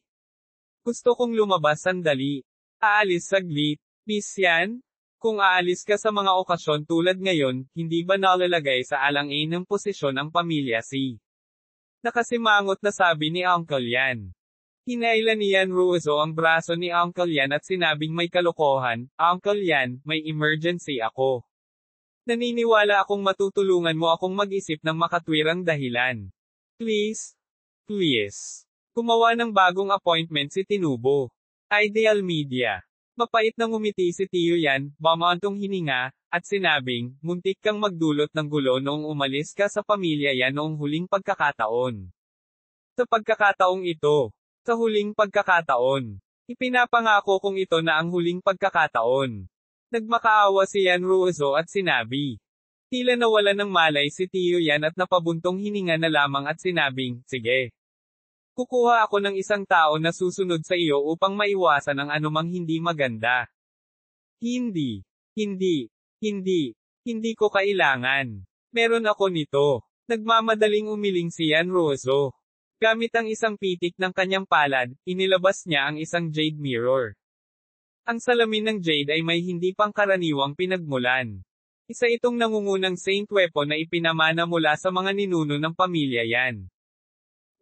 Gusto kong lumabas sandali. Aalis saglit. Miss Yan? Kung aalis ka sa mga okasyon tulad ngayon, hindi ba nalalagay sa alang-inang posisyon ang pamilya si? Nakasimangot na sabi ni Uncle Yan. Hinailan ni Yan Ruozo ang braso ni Uncle Yan at sinabing may kalokohan, Uncle Yan, may emergency ako. Naniniwala akong matutulungan mo akong mag-isip ng makatwirang dahilan. Please? Please. Gumawa ng bagong appointment si Tinubo. Ideal Media. Mapait na ngumiti si Tio Yan, bamantong hininga, at sinabing, muntik kang magdulot ng gulo noong umalis ka sa pamilya yan noong huling pagkakataon. Sa pagkakataong ito, sa huling pagkakataon, ipinapangako kong ito na ang huling pagkakataon. Nagmakaawa si Yan Ruozo at sinabi. Tila nawala ng malay si Tio Yan at napabuntong hininga na lamang at sinabing, sige. Kukuha ako ng isang tao na susunod sa iyo upang maiwasan ang anumang hindi maganda. Hindi. Hindi ko kailangan. Meron ako nito. Nagmamadaling umiling si Yan Ruozo. Gamit ang isang pitik ng kanyang palad, inilabas niya ang isang jade mirror. Ang salamin ng jade ay may hindi pangkaraniwang pinagmulan. Isa itong nangungunang saint weapon na ipinamana mula sa mga ninuno ng pamilya Yan.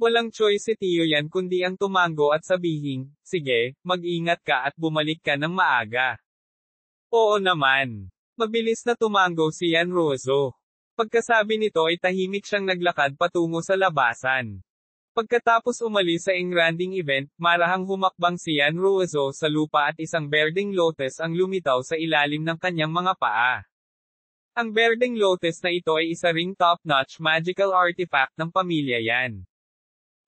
Walang choice si Tio Yan kundi ang tumango at sabihing, sige, mag-ingat ka at bumalik ka ng maaga. Oo naman. Mabilis na tumango si Yan Ruozo. Pagkasabi nito ay tahimik siyang naglakad patungo sa labasan. Pagkatapos umalis sa engranding event, marahang humakbang si Yan Ruozo sa lupa at isang berdeng lotus ang lumitaw sa ilalim ng kanyang mga paa. Ang berdeng lotus na ito ay isa ring top-notch magical artifact ng pamilya Yan.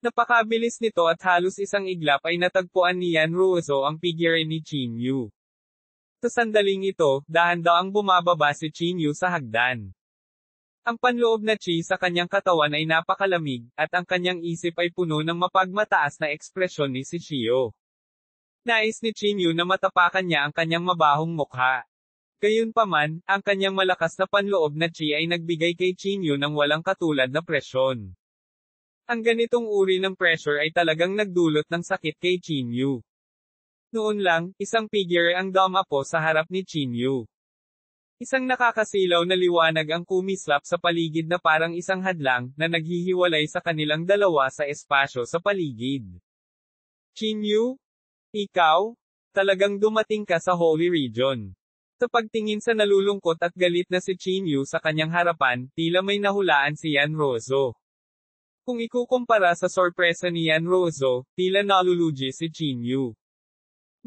Napakabilis nito at halos isang iglap ay natagpuan ni Yan Ruozo ang figure ni Chinyu. Sa sandaling ito, dahan-daang bumababa si Chinyu sa hagdan. Ang panloob na chi sa kanyang katawan ay napakalamig, at ang kanyang isip ay puno ng mapagmataas na ekspresyon ni si Shio. Nais ni Chinyu na matapakan niya ang kanyang mabahong mukha. Gayunpaman, ang kanyang malakas na panloob na chi ay nagbigay kay Chinyu ng walang katulad na presyon. Ang ganitong uri ng pressure ay talagang nagdulot ng sakit kay Chinyu. Noon lang, isang figure ang dumapo sa harap ni Chinyu. Isang nakakasilaw na liwanag ang kumislap sa paligid na parang isang hadlang na naghihiwalay sa kanilang dalawa sa espasyo sa paligid. Chinyu? Ikaw? Talagang dumating ka sa Holy Region. Sa pagtingin sa nalulungkot at galit na si Chinyu sa kanyang harapan, tila may nahulaan si Yan Ruozo. Kung ikukumpara sa sorpresa ni Yan Ruozo, tila nalulugi si Chinyu.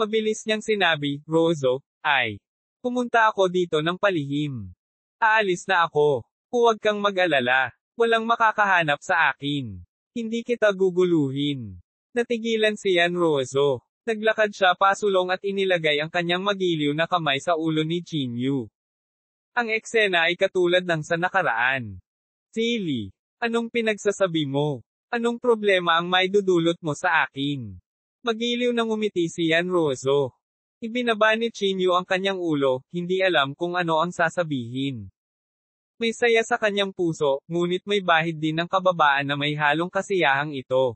Mabilis niyang sinabi, Ruozo, ay. Pumunta ako dito ng palihim. Aalis na ako. Huwag kang mag-alala. Walang makakahanap sa akin. Hindi kita guguluhin. Natigilan si Yan Ruozo. Naglakad siya pasulong at inilagay ang kanyang magiliw na kamay sa ulo ni Chinyu. Ang eksena ay katulad ng sa nakaraan. Silly. Anong pinagsasabi mo? Anong problema ang may dudulot mo sa akin? Magiliw na ngumiti si Yan Ruozo. Ibinaba ni Chinyu ang kanyang ulo, hindi alam kung ano ang sasabihin. May saya sa kanyang puso, ngunit may bahid din ng kababaan na may halong kasiyahang ito.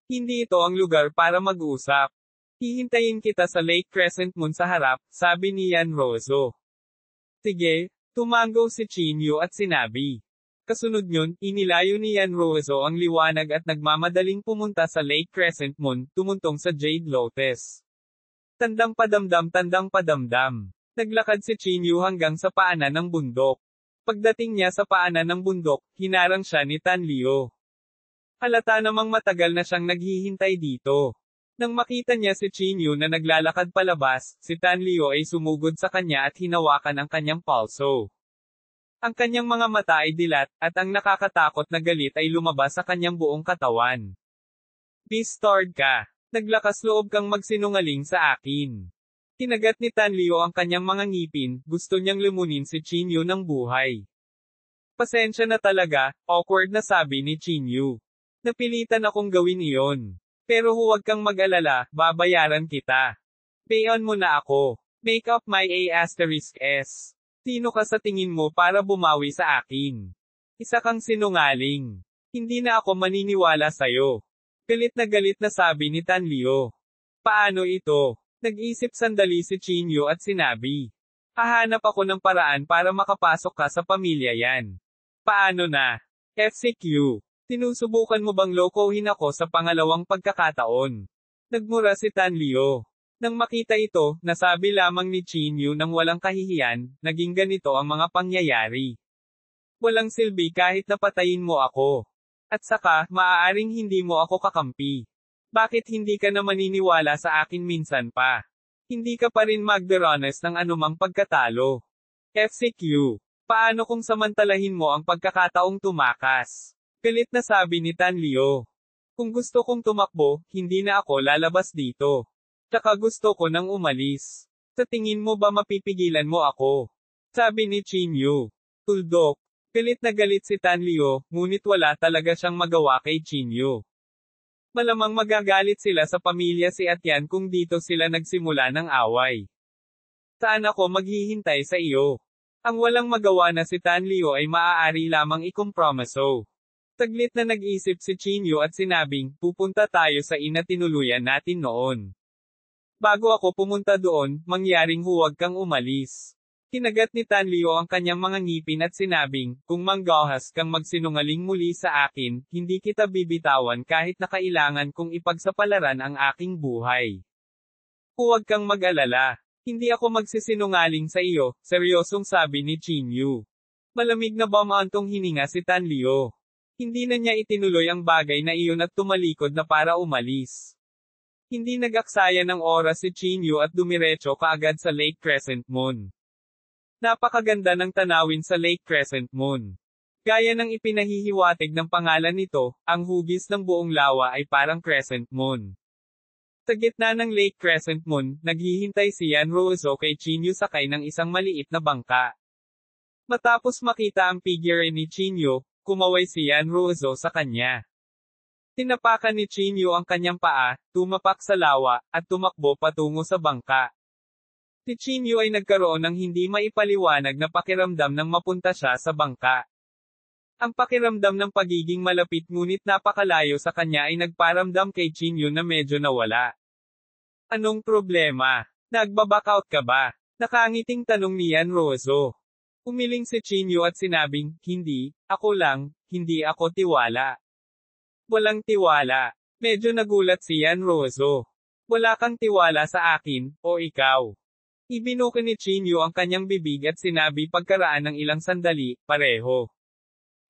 Hindi ito ang lugar para mag-usap. Hihintayin kita sa Lake Crescent Moon sa harap, sabi ni Yan Ruozo. Sige, tumango si Chinyu at sinabi. Kasunod yun, inilayo ni Yan Ruozo ang liwanag at nagmamadaling pumunta sa Lake Crescent Moon, tumuntong sa Jade Lotus. Tandang padamdam. Naglakad si Chinyu hanggang sa paanan ng bundok. Pagdating niya sa paanan ng bundok, hinarang siya ni Tan Liu. Halata namang matagal na siyang naghihintay dito. Nang makita niya si Chinyu na naglalakad palabas, si Tan Liu ay sumugod sa kanya at hinawakan ang kanyang palso. Ang kanyang mga mata ay dilat, at ang nakakatakot na galit ay lumabas sa kanyang buong katawan. Bastard ka! Naglakas loob kang magsinungaling sa akin. Kinagat ni Tan Liu ang kanyang mga ngipin, gusto niyang lumunin si Chinyu ng buhay. Pasensya na talaga, awkward na sabi ni Chinyu. Napilitan akong gawin iyon. Pero huwag kang mag-alala, babayaran kita. Payon mo na ako. Make up my A*S. Sino ka sa tingin mo para bumawi sa akin? Isa kang sinungaling. Hindi na ako maniniwala sa'yo. Galit na sabi ni Tan Liu. Paano ito? Nag-isip sandali si Chinyu at sinabi. Hahanap ako ng paraan para makapasok ka sa pamilya yan. Paano na? FCQ. Sinusubukan mo bang lokohin ako sa pangalawang pagkakataon? Nagmura si Tan Liu. Nang makita ito, nasabi lamang ni Chinyu nang walang kahihiyan, naging ganito ang mga pangyayari. Walang silbi kahit napatayin mo ako. At saka, maaaring hindi mo ako kakampi. Bakit hindi ka na maniniwala sa akin minsan pa? Hindi ka pa rin magdaranas ng anumang pagkatalo. FCQ. Paano kung samantalahin mo ang pagkakataong tumakas? Galit na sabi ni Tan Liu. Kung gusto kong tumakbo, hindi na ako lalabas dito. Tsaka gusto ko nang umalis. Sa tingin mo ba mapipigilan mo ako? Sabi ni Chinyu. Tuldok. Galit na galit si Tan Liu, ngunit wala talaga siyang magawa kay Chinyu. Malamang magagalit sila sa pamilya si Atyan kung dito sila nagsimula ng away. Saan ako maghihintay sa iyo? Ang walang magawa na si Tan Liu ay maaari lamang ikompromiso. Saglit na nag-isip si Chinyu at sinabing, pupunta tayo sa ina tinuluyan natin noon. Bago ako pumunta doon, mangyaring huwag kang umalis. Kinagat ni Tan Liu ang kanyang mga ngipin at sinabing, kung manggahas kang magsinungaling muli sa akin, hindi kita bibitawan kahit na kailangan kong ipagsapalaran ang aking buhay. Huwag kang mag-alala. Hindi ako magsisinungaling sa iyo, seryosong sabi ni Chinyu. Malamig na bumantong hininga si Tan Liu. Hindi na niya itinuloy ang bagay na iyon at tumalikod na para umalis. Hindi nag-aksaya ng oras si Chinyu at dumiretso kaagad sa Lake Crescent Moon. Napakaganda ng tanawin sa Lake Crescent Moon. Gaya ng ipinahihiwatig ng pangalan nito, ang hugis ng buong lawa ay parang Crescent Moon. Sa gitna ng Lake Crescent Moon, naghihintay si Yan Ruozo kay Chinyu sakay ng isang maliit na bangka. Matapos makita ang figure ni Chinyu, kumaway si Yan Ruozo sa kanya. Tinapakan ni Chinyu ang kanyang paa, tumapak sa lawa, at tumakbo patungo sa bangka. Si Chinyu ay nagkaroon ng hindi maipaliwanag na pakiramdam nang mapunta siya sa bangka. Ang pakiramdam ng pagiging malapit ngunit napakalayo sa kanya ay nagparamdam kay Chinyu na medyo nawala. Anong problema? Nagbaback out ka ba? Nakangiting tanong ni Yan Ruozo. Umiling si Chinyu at sinabing, hindi, ako lang, hindi ako tiwala. Walang tiwala. Medyo nagulat si Yan Ruozo. Wala kang tiwala sa akin, o ikaw. Ibinuka ni Chinyu ang kanyang bibig at sinabi pagkaraan ng ilang sandali, pareho.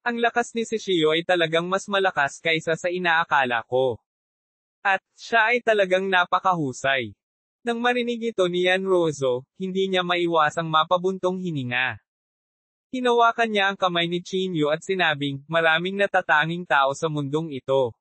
Ang lakas ni Shishio ay talagang mas malakas kaysa sa inaakala ko. At, siya ay talagang napakahusay. Nang marinig ito ni Yan Ruozo, hindi niya maiwasang mapabuntong hininga. Hinawakan niya ang kamay ni Chinyu at sinabing, maraming natatanging tao sa mundong ito.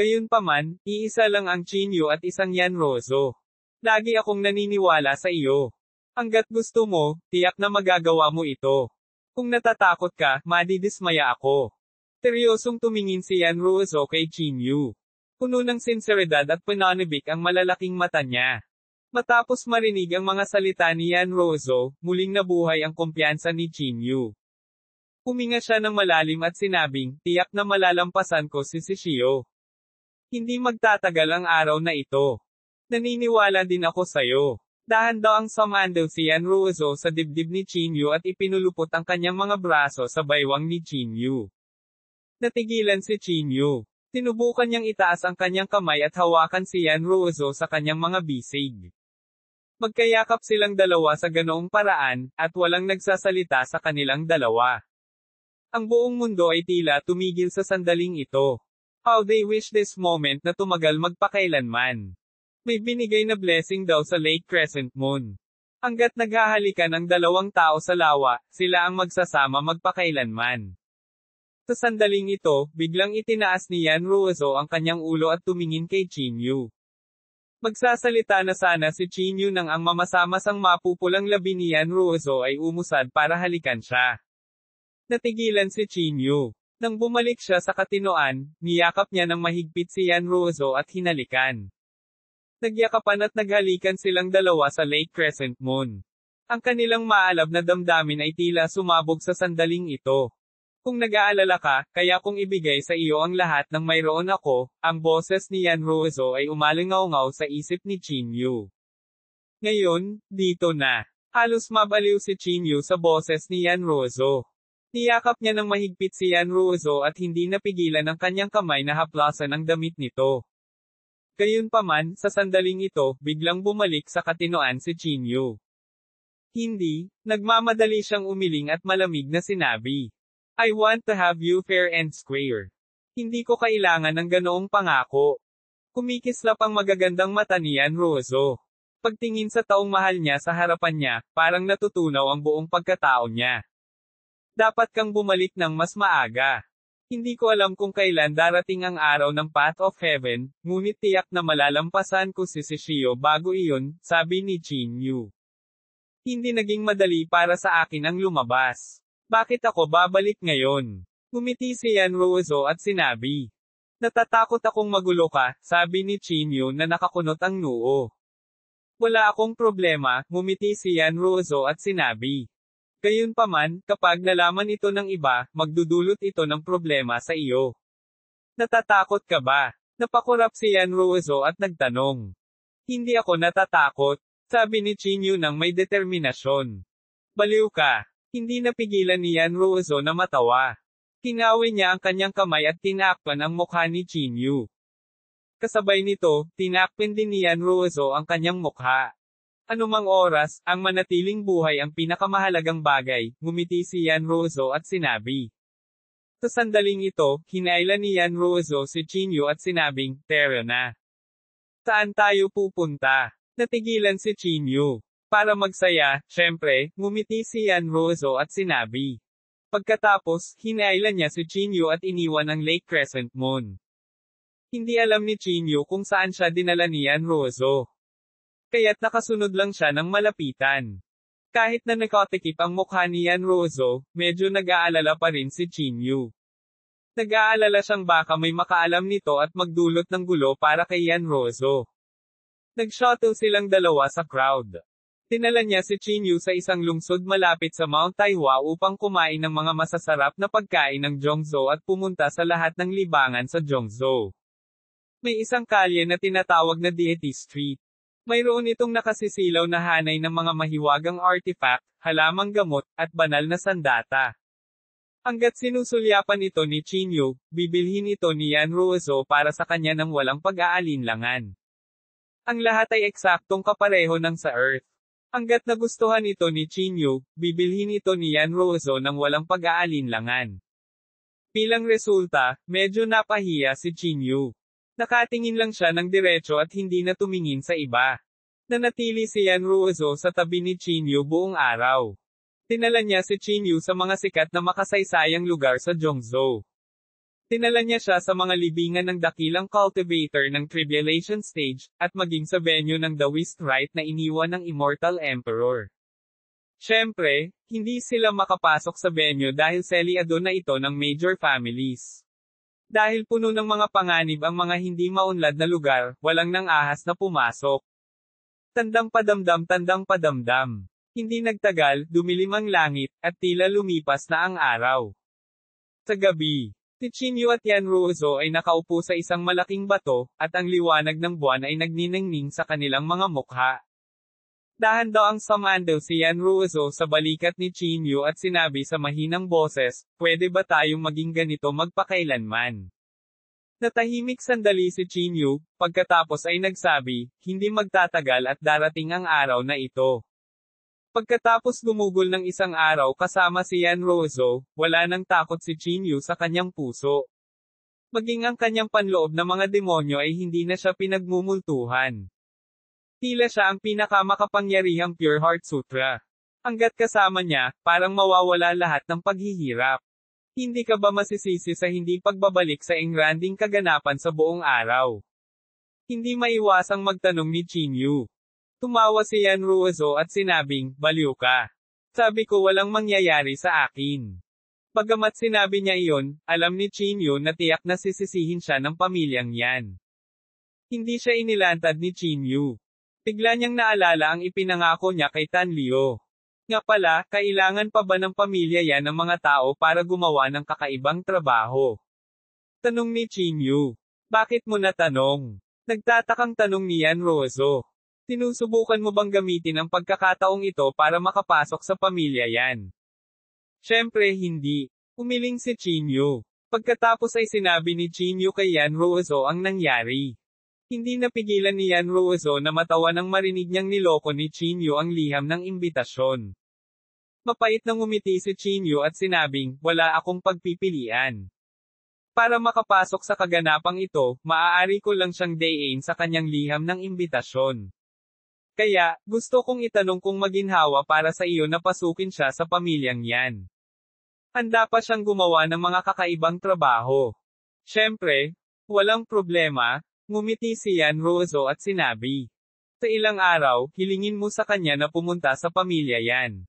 Gayunpaman, iisa lang ang Chinyu at isang Yan Ruozo. Lagi akong naniniwala sa iyo. Hanggat gusto mo, tiyak na magagawa mo ito. Kung natatakot ka, madidismaya ako. Seryosong tumingin si Yan Ruozo kay Chinyu. Puno ng sinseridad at pananabik ang malalaking mata niya. Matapos marinig ang mga salita ni Yan Ruozo, muling nabuhay ang kumpiyansa ni Chinyu. Huminga siya ng malalim at sinabing, tiyak na malalampasan ko si Shishio. Hindi magtatagal ang araw na ito. Naniniwala din ako sa'yo. Dahan daw ang sumandal si Yan Ruozo sa dibdib ni Chinyu at ipinulupot ang kanyang mga braso sa baywang ni Chinyu. Natigilan si Chinyu. Sinubukan niyang itaas ang kanyang kamay at hawakan si Yan Ruozo sa kanyang mga bisig. Magkayakap silang dalawa sa ganoong paraan, at walang nagsasalita sa kanilang dalawa. Ang buong mundo ay tila tumigil sa sandaling ito. How they wish this moment na tumagal magpakailanman. May binigay na blessing daw sa Lake Crescent Moon. Hanggat naghahalikan ang dalawang tao sa lawa, sila ang magsasama magpakailanman. Sa sandaling ito, biglang itinaas ni Yan Ruozo ang kanyang ulo at tumingin kay Chinyu. Magsasalita na sana si Chinyu nang ang mamasa-masang mapupulang labi ni Yan Ruozo ay umusad para halikan siya. Natigilan si Chinyu. Nang bumalik siya sa katinoan, niyakap niya ng mahigpit si Yan Ruozo at hinalikan. Nagyakapan at naghalikan silang dalawa sa Lake Crescent Moon. Ang kanilang maalab na damdamin ay tila sumabog sa sandaling ito. Kung nag-aalala ka, kaya kong ibigay sa iyo ang lahat ng mayroon ako, ang boses ni Yan Ruozo ay umalingaw-ngaw sa isip ni Chinyu. Ngayon, dito na. Halos mabaliw si Chinyu sa boses ni Yan Ruozo. Niyakap niya ng mahigpit si Yan Ruozo at hindi napigilan ang kanyang kamay na haplasan ang damit nito. Gayunpaman, sa sandaling ito, biglang bumalik sa katinoan si Chinyu. Hindi, nagmamadali siyang umiling at malamig na sinabi. I want to have you fair and square. Hindi ko kailangan ng ganoong pangako. Kumikislap ang magagandang mata ni Yan Ruozo. Pagtingin sa taong mahal niya sa harapan niya, parang natutunaw ang buong pagkatao niya. Dapat kang bumalik ng mas maaga. Hindi ko alam kung kailan darating ang araw ng Path of Heaven, ngunit tiyak na malalampasan ko si Shishio bago iyon, sabi ni Chinyu. Hindi naging madali para sa akin ang lumabas. Bakit ako babalik ngayon? Ngumiti si Yan Ruozo at sinabi. Natatakot akong magulo ka, sabi ni Chinyu na nakakunot ang noo. Wala akong problema, ngumiti si Yan Ruozo at sinabi. Gayunpaman, kapag nalaman ito ng iba, magdudulot ito ng problema sa iyo. Natatakot ka ba? Napakurap si Yan Ruozo at nagtanong. Hindi ako natatakot, sabi ni Chinyu nang may determinasyon. Baliw ka. Hindi napigilan ni Yan Ruozo na matawa. Kinawi niya ang kanyang kamay at tinakpan ang mukha ni Chinyu. Kasabay nito, tinakpan din ni Yan Ruozo ang kanyang mukha. Anumang oras, ang manatiling buhay ang pinakamahalagang bagay, ngumiti si Yan Ruozo at sinabi. Sa sandaling ito, hinailan ni Yan Ruozo si Chinyu at sinabing, tara na. Saan tayo pupunta? Natigilan si Chinyu. Para magsaya, syempre, ngumiti si Yan Ruozo at sinabi. Pagkatapos, hinailan niya si Chinyu at iniwan ang Lake Crescent Moon. Hindi alam ni Chinyu kung saan siya dinala ni Yan Ruozo. Kaya't nakasunod lang siya ng malapitan. Kahit na nakatikip ang mukha ni Yan Ruozo, medyo nag-aalala pa rin si Chinyu. Nag-aalala siyang baka may makaalam nito at magdulot ng gulo para kay Yan Ruozo. Nag-shuttle silang dalawa sa crowd. Tinala niya si Chinyu sa isang lungsod malapit sa Mount Taihua upang kumain ng mga masasarap na pagkain ng Zhongzhou at pumunta sa lahat ng libangan sa Zhongzhou. May isang kalye na tinatawag na Deity Street. Mayroon itong nakasisilaw na hanay ng mga mahiwagang artifact, halamang gamot, at banal na sandata. Hanggat sinusulyapan ito ni Chinyu, bibilhin ito ni Yan Ruozo para sa kanya ng walang pag-aalinlangan. Ang lahat ay eksaktong kapareho ng sa Earth. Hanggat nagustuhan ito ni Chinyu, bibilhin ito ni Yan Ruozo ng walang pag-aalinlangan. Bilang resulta, medyo napahiya si Chinyu. Nakatingin lang siya ng diretso at hindi na tumingin sa iba. Nanatili si Yan Ruozo sa tabi ni Chinyu buong araw. Tinala niya si Chinyu sa mga sikat na makasaysayang lugar sa Zhongzhou. Tinala niya siya sa mga libingan ng dakilang cultivator ng Tribulation Stage, at maging sa venue ng The Whist Rite na iniwan ng Immortal Emperor. Siyempre, hindi sila makapasok sa venue dahil selyado na ito ng major families. Dahil puno ng mga panganib ang mga hindi maunlad na lugar, walang nang ahas na pumasok. Tandang padamdam. Hindi nagtagal, dumilim ang langit, at tila lumipas na ang araw. Sa gabi, si Chinyu at Yan Ruozo ay nakaupo sa isang malaking bato, at ang liwanag ng buwan ay nagniningning sa kanilang mga mukha. Dahan daw ang sumandal si Yan Ruozo sa balikat ni Chinyu at sinabi sa mahinang boses, pwede ba tayong maging ganito magpakailanman? Natahimik sandali si Chinyu, pagkatapos ay nagsabi, hindi magtatagal at darating ang araw na ito. Pagkatapos gumugol ng isang araw kasama si Yanrozo, wala nang takot si Chinyu sa kanyang puso. Maging ang kanyang panloob na mga demonyo ay hindi na siya pinagmumultuhan. Tila siya ang pinakamakapangyarihang Pure Heart Sutra. Hanggat kasama niya, parang mawawala lahat ng paghihirap. Hindi ka ba masisisi sa hindi pagbabalik sa engranding kaganapan sa buong araw? Hindi maiwasang magtanong ni Chinyu. Tumawa si Yanruozo at sinabing, baliw ka. Sabi ko walang mangyayari sa akin. Bagamat sinabi niya iyon, alam ni Chinyu na tiyak na sisisihin siya ng pamilyang yan. Hindi siya inilantad ni Chinyu. Bigla niyang naalala ang ipinangako niya kay Tanlio. Nga pala, kailangan pa ba ng pamilya yan ng mga tao para gumawa ng kakaibang trabaho? Tanong ni Chinyu. Bakit mo natanong? Nagtatakang tanong ni Yanrozo. Sinusubukan mo bang gamitin ang pagkakataong ito para makapasok sa pamilya yan? Siyempre hindi. Umiling si Chinyu. Pagkatapos ay sinabi ni Chinyu kay Yanrozo ang nangyari. Hindi napigilan ni Yanrozo na matawa nang marinig niyang niloko ni Chinyu ang liham ng imbitasyon. Mapait nang ngumiti si Chinyu at sinabing, wala akong pagpipilian. Para makapasok sa kaganapang ito, maaari ko lang siyang dayin sa kanyang liham ng imbitasyon. Kaya, gusto kong itanong kung maginhawa para sa iyo na pasukin siya sa pamilyang yan. Handa pa siyang gumawa ng mga kakaibang trabaho. Siyempre, walang problema. Ngumiti si Yanrozo at sinabi. Sa ilang araw, hilingin mo sa kanya na pumunta sa pamilya yan.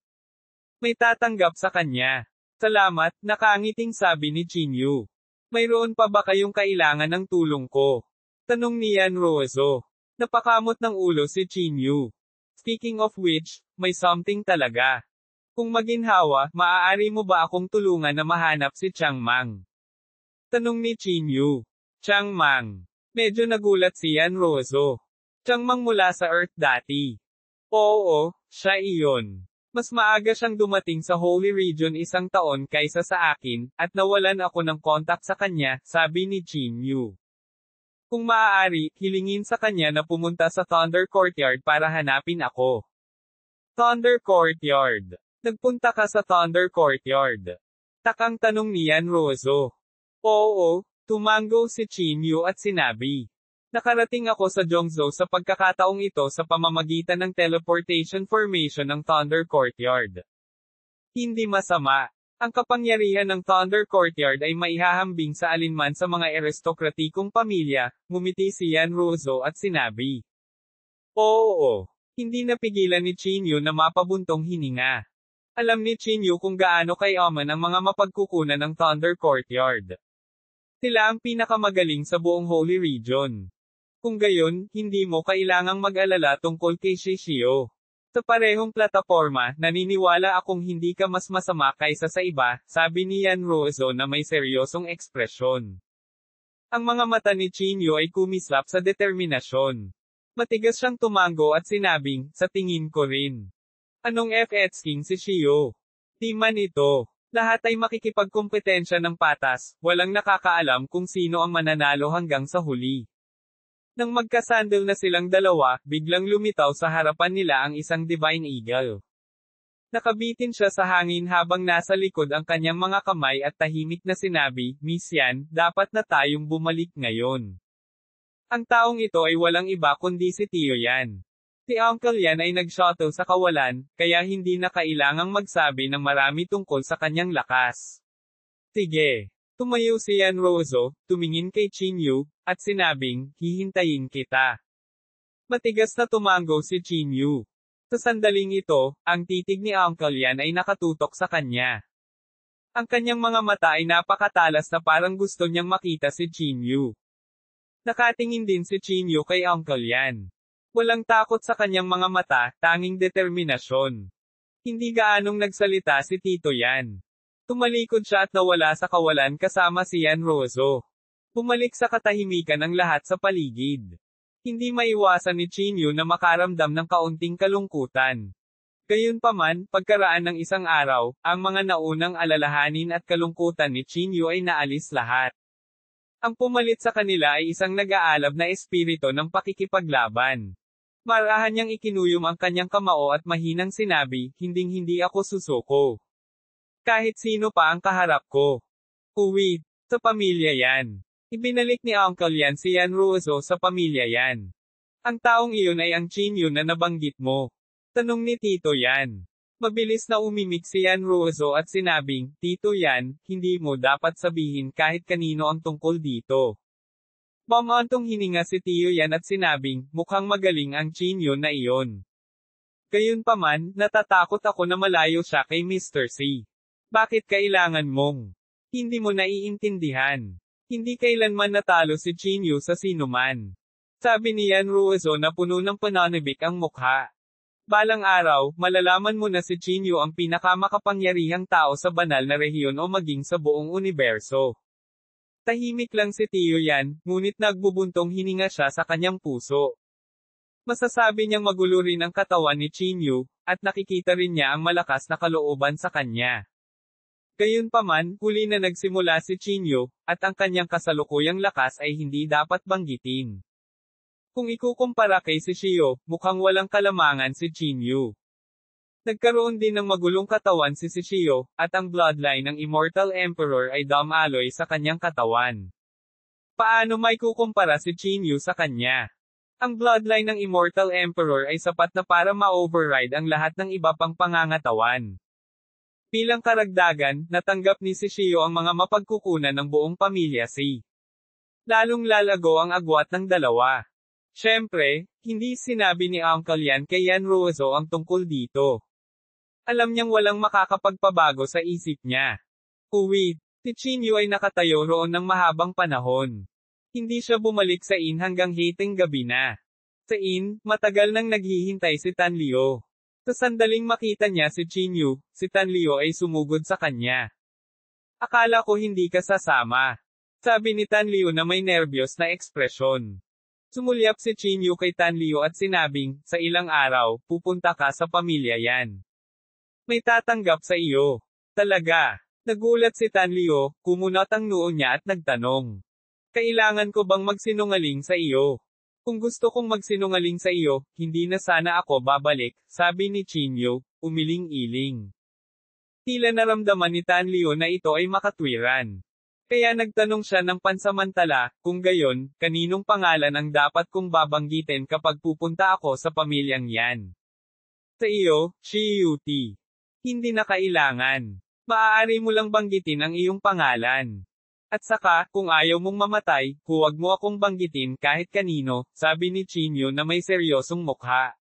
May tatanggap sa kanya. Salamat, nakangiting sabi ni Chinyu. Mayroon pa ba kayong kailangan ng tulong ko? Tanong ni Yanrozo. Napakamot ng ulo si Chinyu. Speaking of which, may something talaga. Kung maginhawa, maaari mo ba akong tulungan na mahanap si Changmang? Tanong ni Chinyu. Changmang. Medyo nagulat si Yanrozo. Changmang mula sa Earth dati. Oo, siya iyon. Mas maaga siyang dumating sa Holy Region 1 taon kaysa sa akin, at nawalan ako ng kontak sa kanya, sabi ni Chinyu. Kung maaari, hilingin sa kanya na pumunta sa Thunder Courtyard para hanapin ako. Thunder Courtyard. Nagpunta ka sa Thunder Courtyard. Takang tanong ni Yanrozo. Oo. Tumango si Chinyu at sinabi. Nakarating ako sa Zhongzhou sa pagkakataong ito sa pamamagitan ng teleportation formation ng Thunder Courtyard. Hindi masama. Ang kapangyarihan ng Thunder Courtyard ay maihahambing sa alinman sa mga aristokratikong pamilya, ngumiti si Yanrozo at sinabi. Oo. Hindi napigilan ni Chinyu na mapabuntong hininga. Alam ni Chinyu kung gaano kayaman ang mga mapagkukunan ng Thunder Courtyard. Sila ang pinakamagaling sa buong Holy Region. Kung gayon, hindi mo kailangang mag-alala tungkol kay Shishio. Sa parehong plataporma, naniniwala akong hindi ka mas masama kaysa sa iba, sabi ni Yanrozo na may seryosong ekspresyon. Ang mga mata ni Chinyu ay kumislap sa determinasyon. Matigas siyang tumango at sinabing, sa tingin ko rin. Anong F-Etsking si Shio? Di man ito. Lahat ay makikipagkompetensya ng patas, walang nakakaalam kung sino ang mananalo hanggang sa huli. Nang magkasandal na silang dalawa, biglang lumitaw sa harapan nila ang isang Divine Eagle. Nakabitin siya sa hangin habang nasa likod ang kanyang mga kamay at tahimik na sinabi, Miss Yan, dapat na tayong bumalik ngayon. Ang taong ito ay walang iba kundi si Tio Yan. Si Uncle Yan ay nag-shuttle sa kawalan, kaya hindi na kailangang magsabi ng marami tungkol sa kanyang lakas. Sige. Tumayo si Yanrozo, tumingin kay Chinyu, at sinabing, hihintayin kita. Matigas na tumango si Chinyu. Sa sandaling ito, ang titig ni Uncle Yan ay nakatutok sa kanya. Ang kanyang mga mata ay napakatalas na parang gusto niyang makita si Chinyu. Nakatingin din si Chinyu kay Uncle Yan. Walang takot sa kanyang mga mata, tanging determinasyon. Hindi gaanong nagsalita si Tito Yan. Tumalikod siya at nawala sa kawalan kasama si Yanrozo. Bumalik sa katahimikan ang lahat sa paligid. Hindi maiwasan ni Chinyu na makaramdam ng kaunting kalungkutan. Gayunpaman, pagkaraan ng isang araw, ang mga naunang alalahanin at kalungkutan ni Chinyu ay naalis lahat. Ang pumalit sa kanila ay isang nag-aalab na espiritu ng pakikipaglaban. Marahan niyang ikinuyom ang kanyang kamao at mahinang sinabi, hinding-hindi ako susuko. Kahit sino pa ang kaharap ko. Uwi, sa pamilya yan. Ibinalik ni Uncle Yan si Yan Ruozo sa pamilya yan. Ang taong iyon ay ang Chinyu na nabanggit mo. Tanong ni Tito Yan. Mabilis na umimik si Yan Ruozo at sinabing, Tito Yan, hindi mo dapat sabihin kahit kanino ang tungkol dito. Mamantong hininga si Tio Yan at sinabing, mukhang magaling ang Chinyo na iyon. Gayunpaman, natatakot ako na malayo siya kay Mr. C. Bakit kailangan mong? Hindi mo naiintindihan. Hindi kailanman natalo si Chinyo sa sinuman. Sabi ni Yan Ruozo na puno ng pananabik ang mukha. Balang araw, malalaman mo na si Chinyo ang pinakamakapangyarihang tao sa banal na rehiyon o maging sa buong universo. Tahimik lang si Tio Yan, ngunit nagbubuntong hininga siya sa kanyang puso. Masasabi niyang magulo rin ang katawan ni Chinyu, at nakikita rin niya ang malakas na kalooban sa kanya. Gayunpaman, huli na nagsimula si Chinyu, at ang kanyang kasalukuyang lakas ay hindi dapat banggitin. Kung ikukumpara kay si Shio, mukhang walang kalamangan si Chinyu. Nagkaroon din ng magulong katawan si Shio, at ang bloodline ng Immortal Emperor ay dumaloy sa kanyang katawan. Paano may kukumpara si Chinyu sa kanya? Ang bloodline ng Immortal Emperor ay sapat na para ma-override ang lahat ng iba pang pangangatawan. Bilang karagdagan, natanggap ni Shio ang mga mapagkukunan ng buong pamilya C. Lalong lalago ang agwat ng dalawa. Siyempre, hindi sinabi ni Uncle Yan kay Yan Ruozo ang tungkol dito. Alam niyang walang makakapagpabago sa isip niya. Uwi, si Chinyu ay nakatayo roon ng mahabang panahon. Hindi siya bumalik sa inn hanggang hiting gabi na. Sa inn, matagal nang naghihintay si Tanlio. Sa sandaling makita niya si Chinyu, si Tanlio ay sumugod sa kanya. Akala ko hindi ka sasama. Sabi ni Tanlio na may nervyos na ekspresyon. Sumulyap si Chinyu kay Tanlio at sinabing, sa ilang araw, pupunta ka sa pamilya yan. May tatanggap sa iyo. Talaga. Nagulat si Tanlio, kumunat ang noo niya at nagtanong. Kailangan ko bang magsinungaling sa iyo? Kung gusto kong magsinungaling sa iyo, hindi na sana ako babalik, sabi ni Chinyu, umiling-iling. Tila naramdaman ni Tanlio na ito ay makatwiran. Kaya nagtanong siya ng pansamantala, kung gayon, kaninong pangalan ang dapat kong babanggitin kapag pupunta ako sa pamilyang yan? Sa iyo, Shiyuti. Hindi na kailangan. Maaari mo lang banggitin ang iyong pangalan. At saka, kung ayaw mong mamatay, huwag mo akong banggitin kahit kanino, sabi ni Chinyu na may seryosong mukha.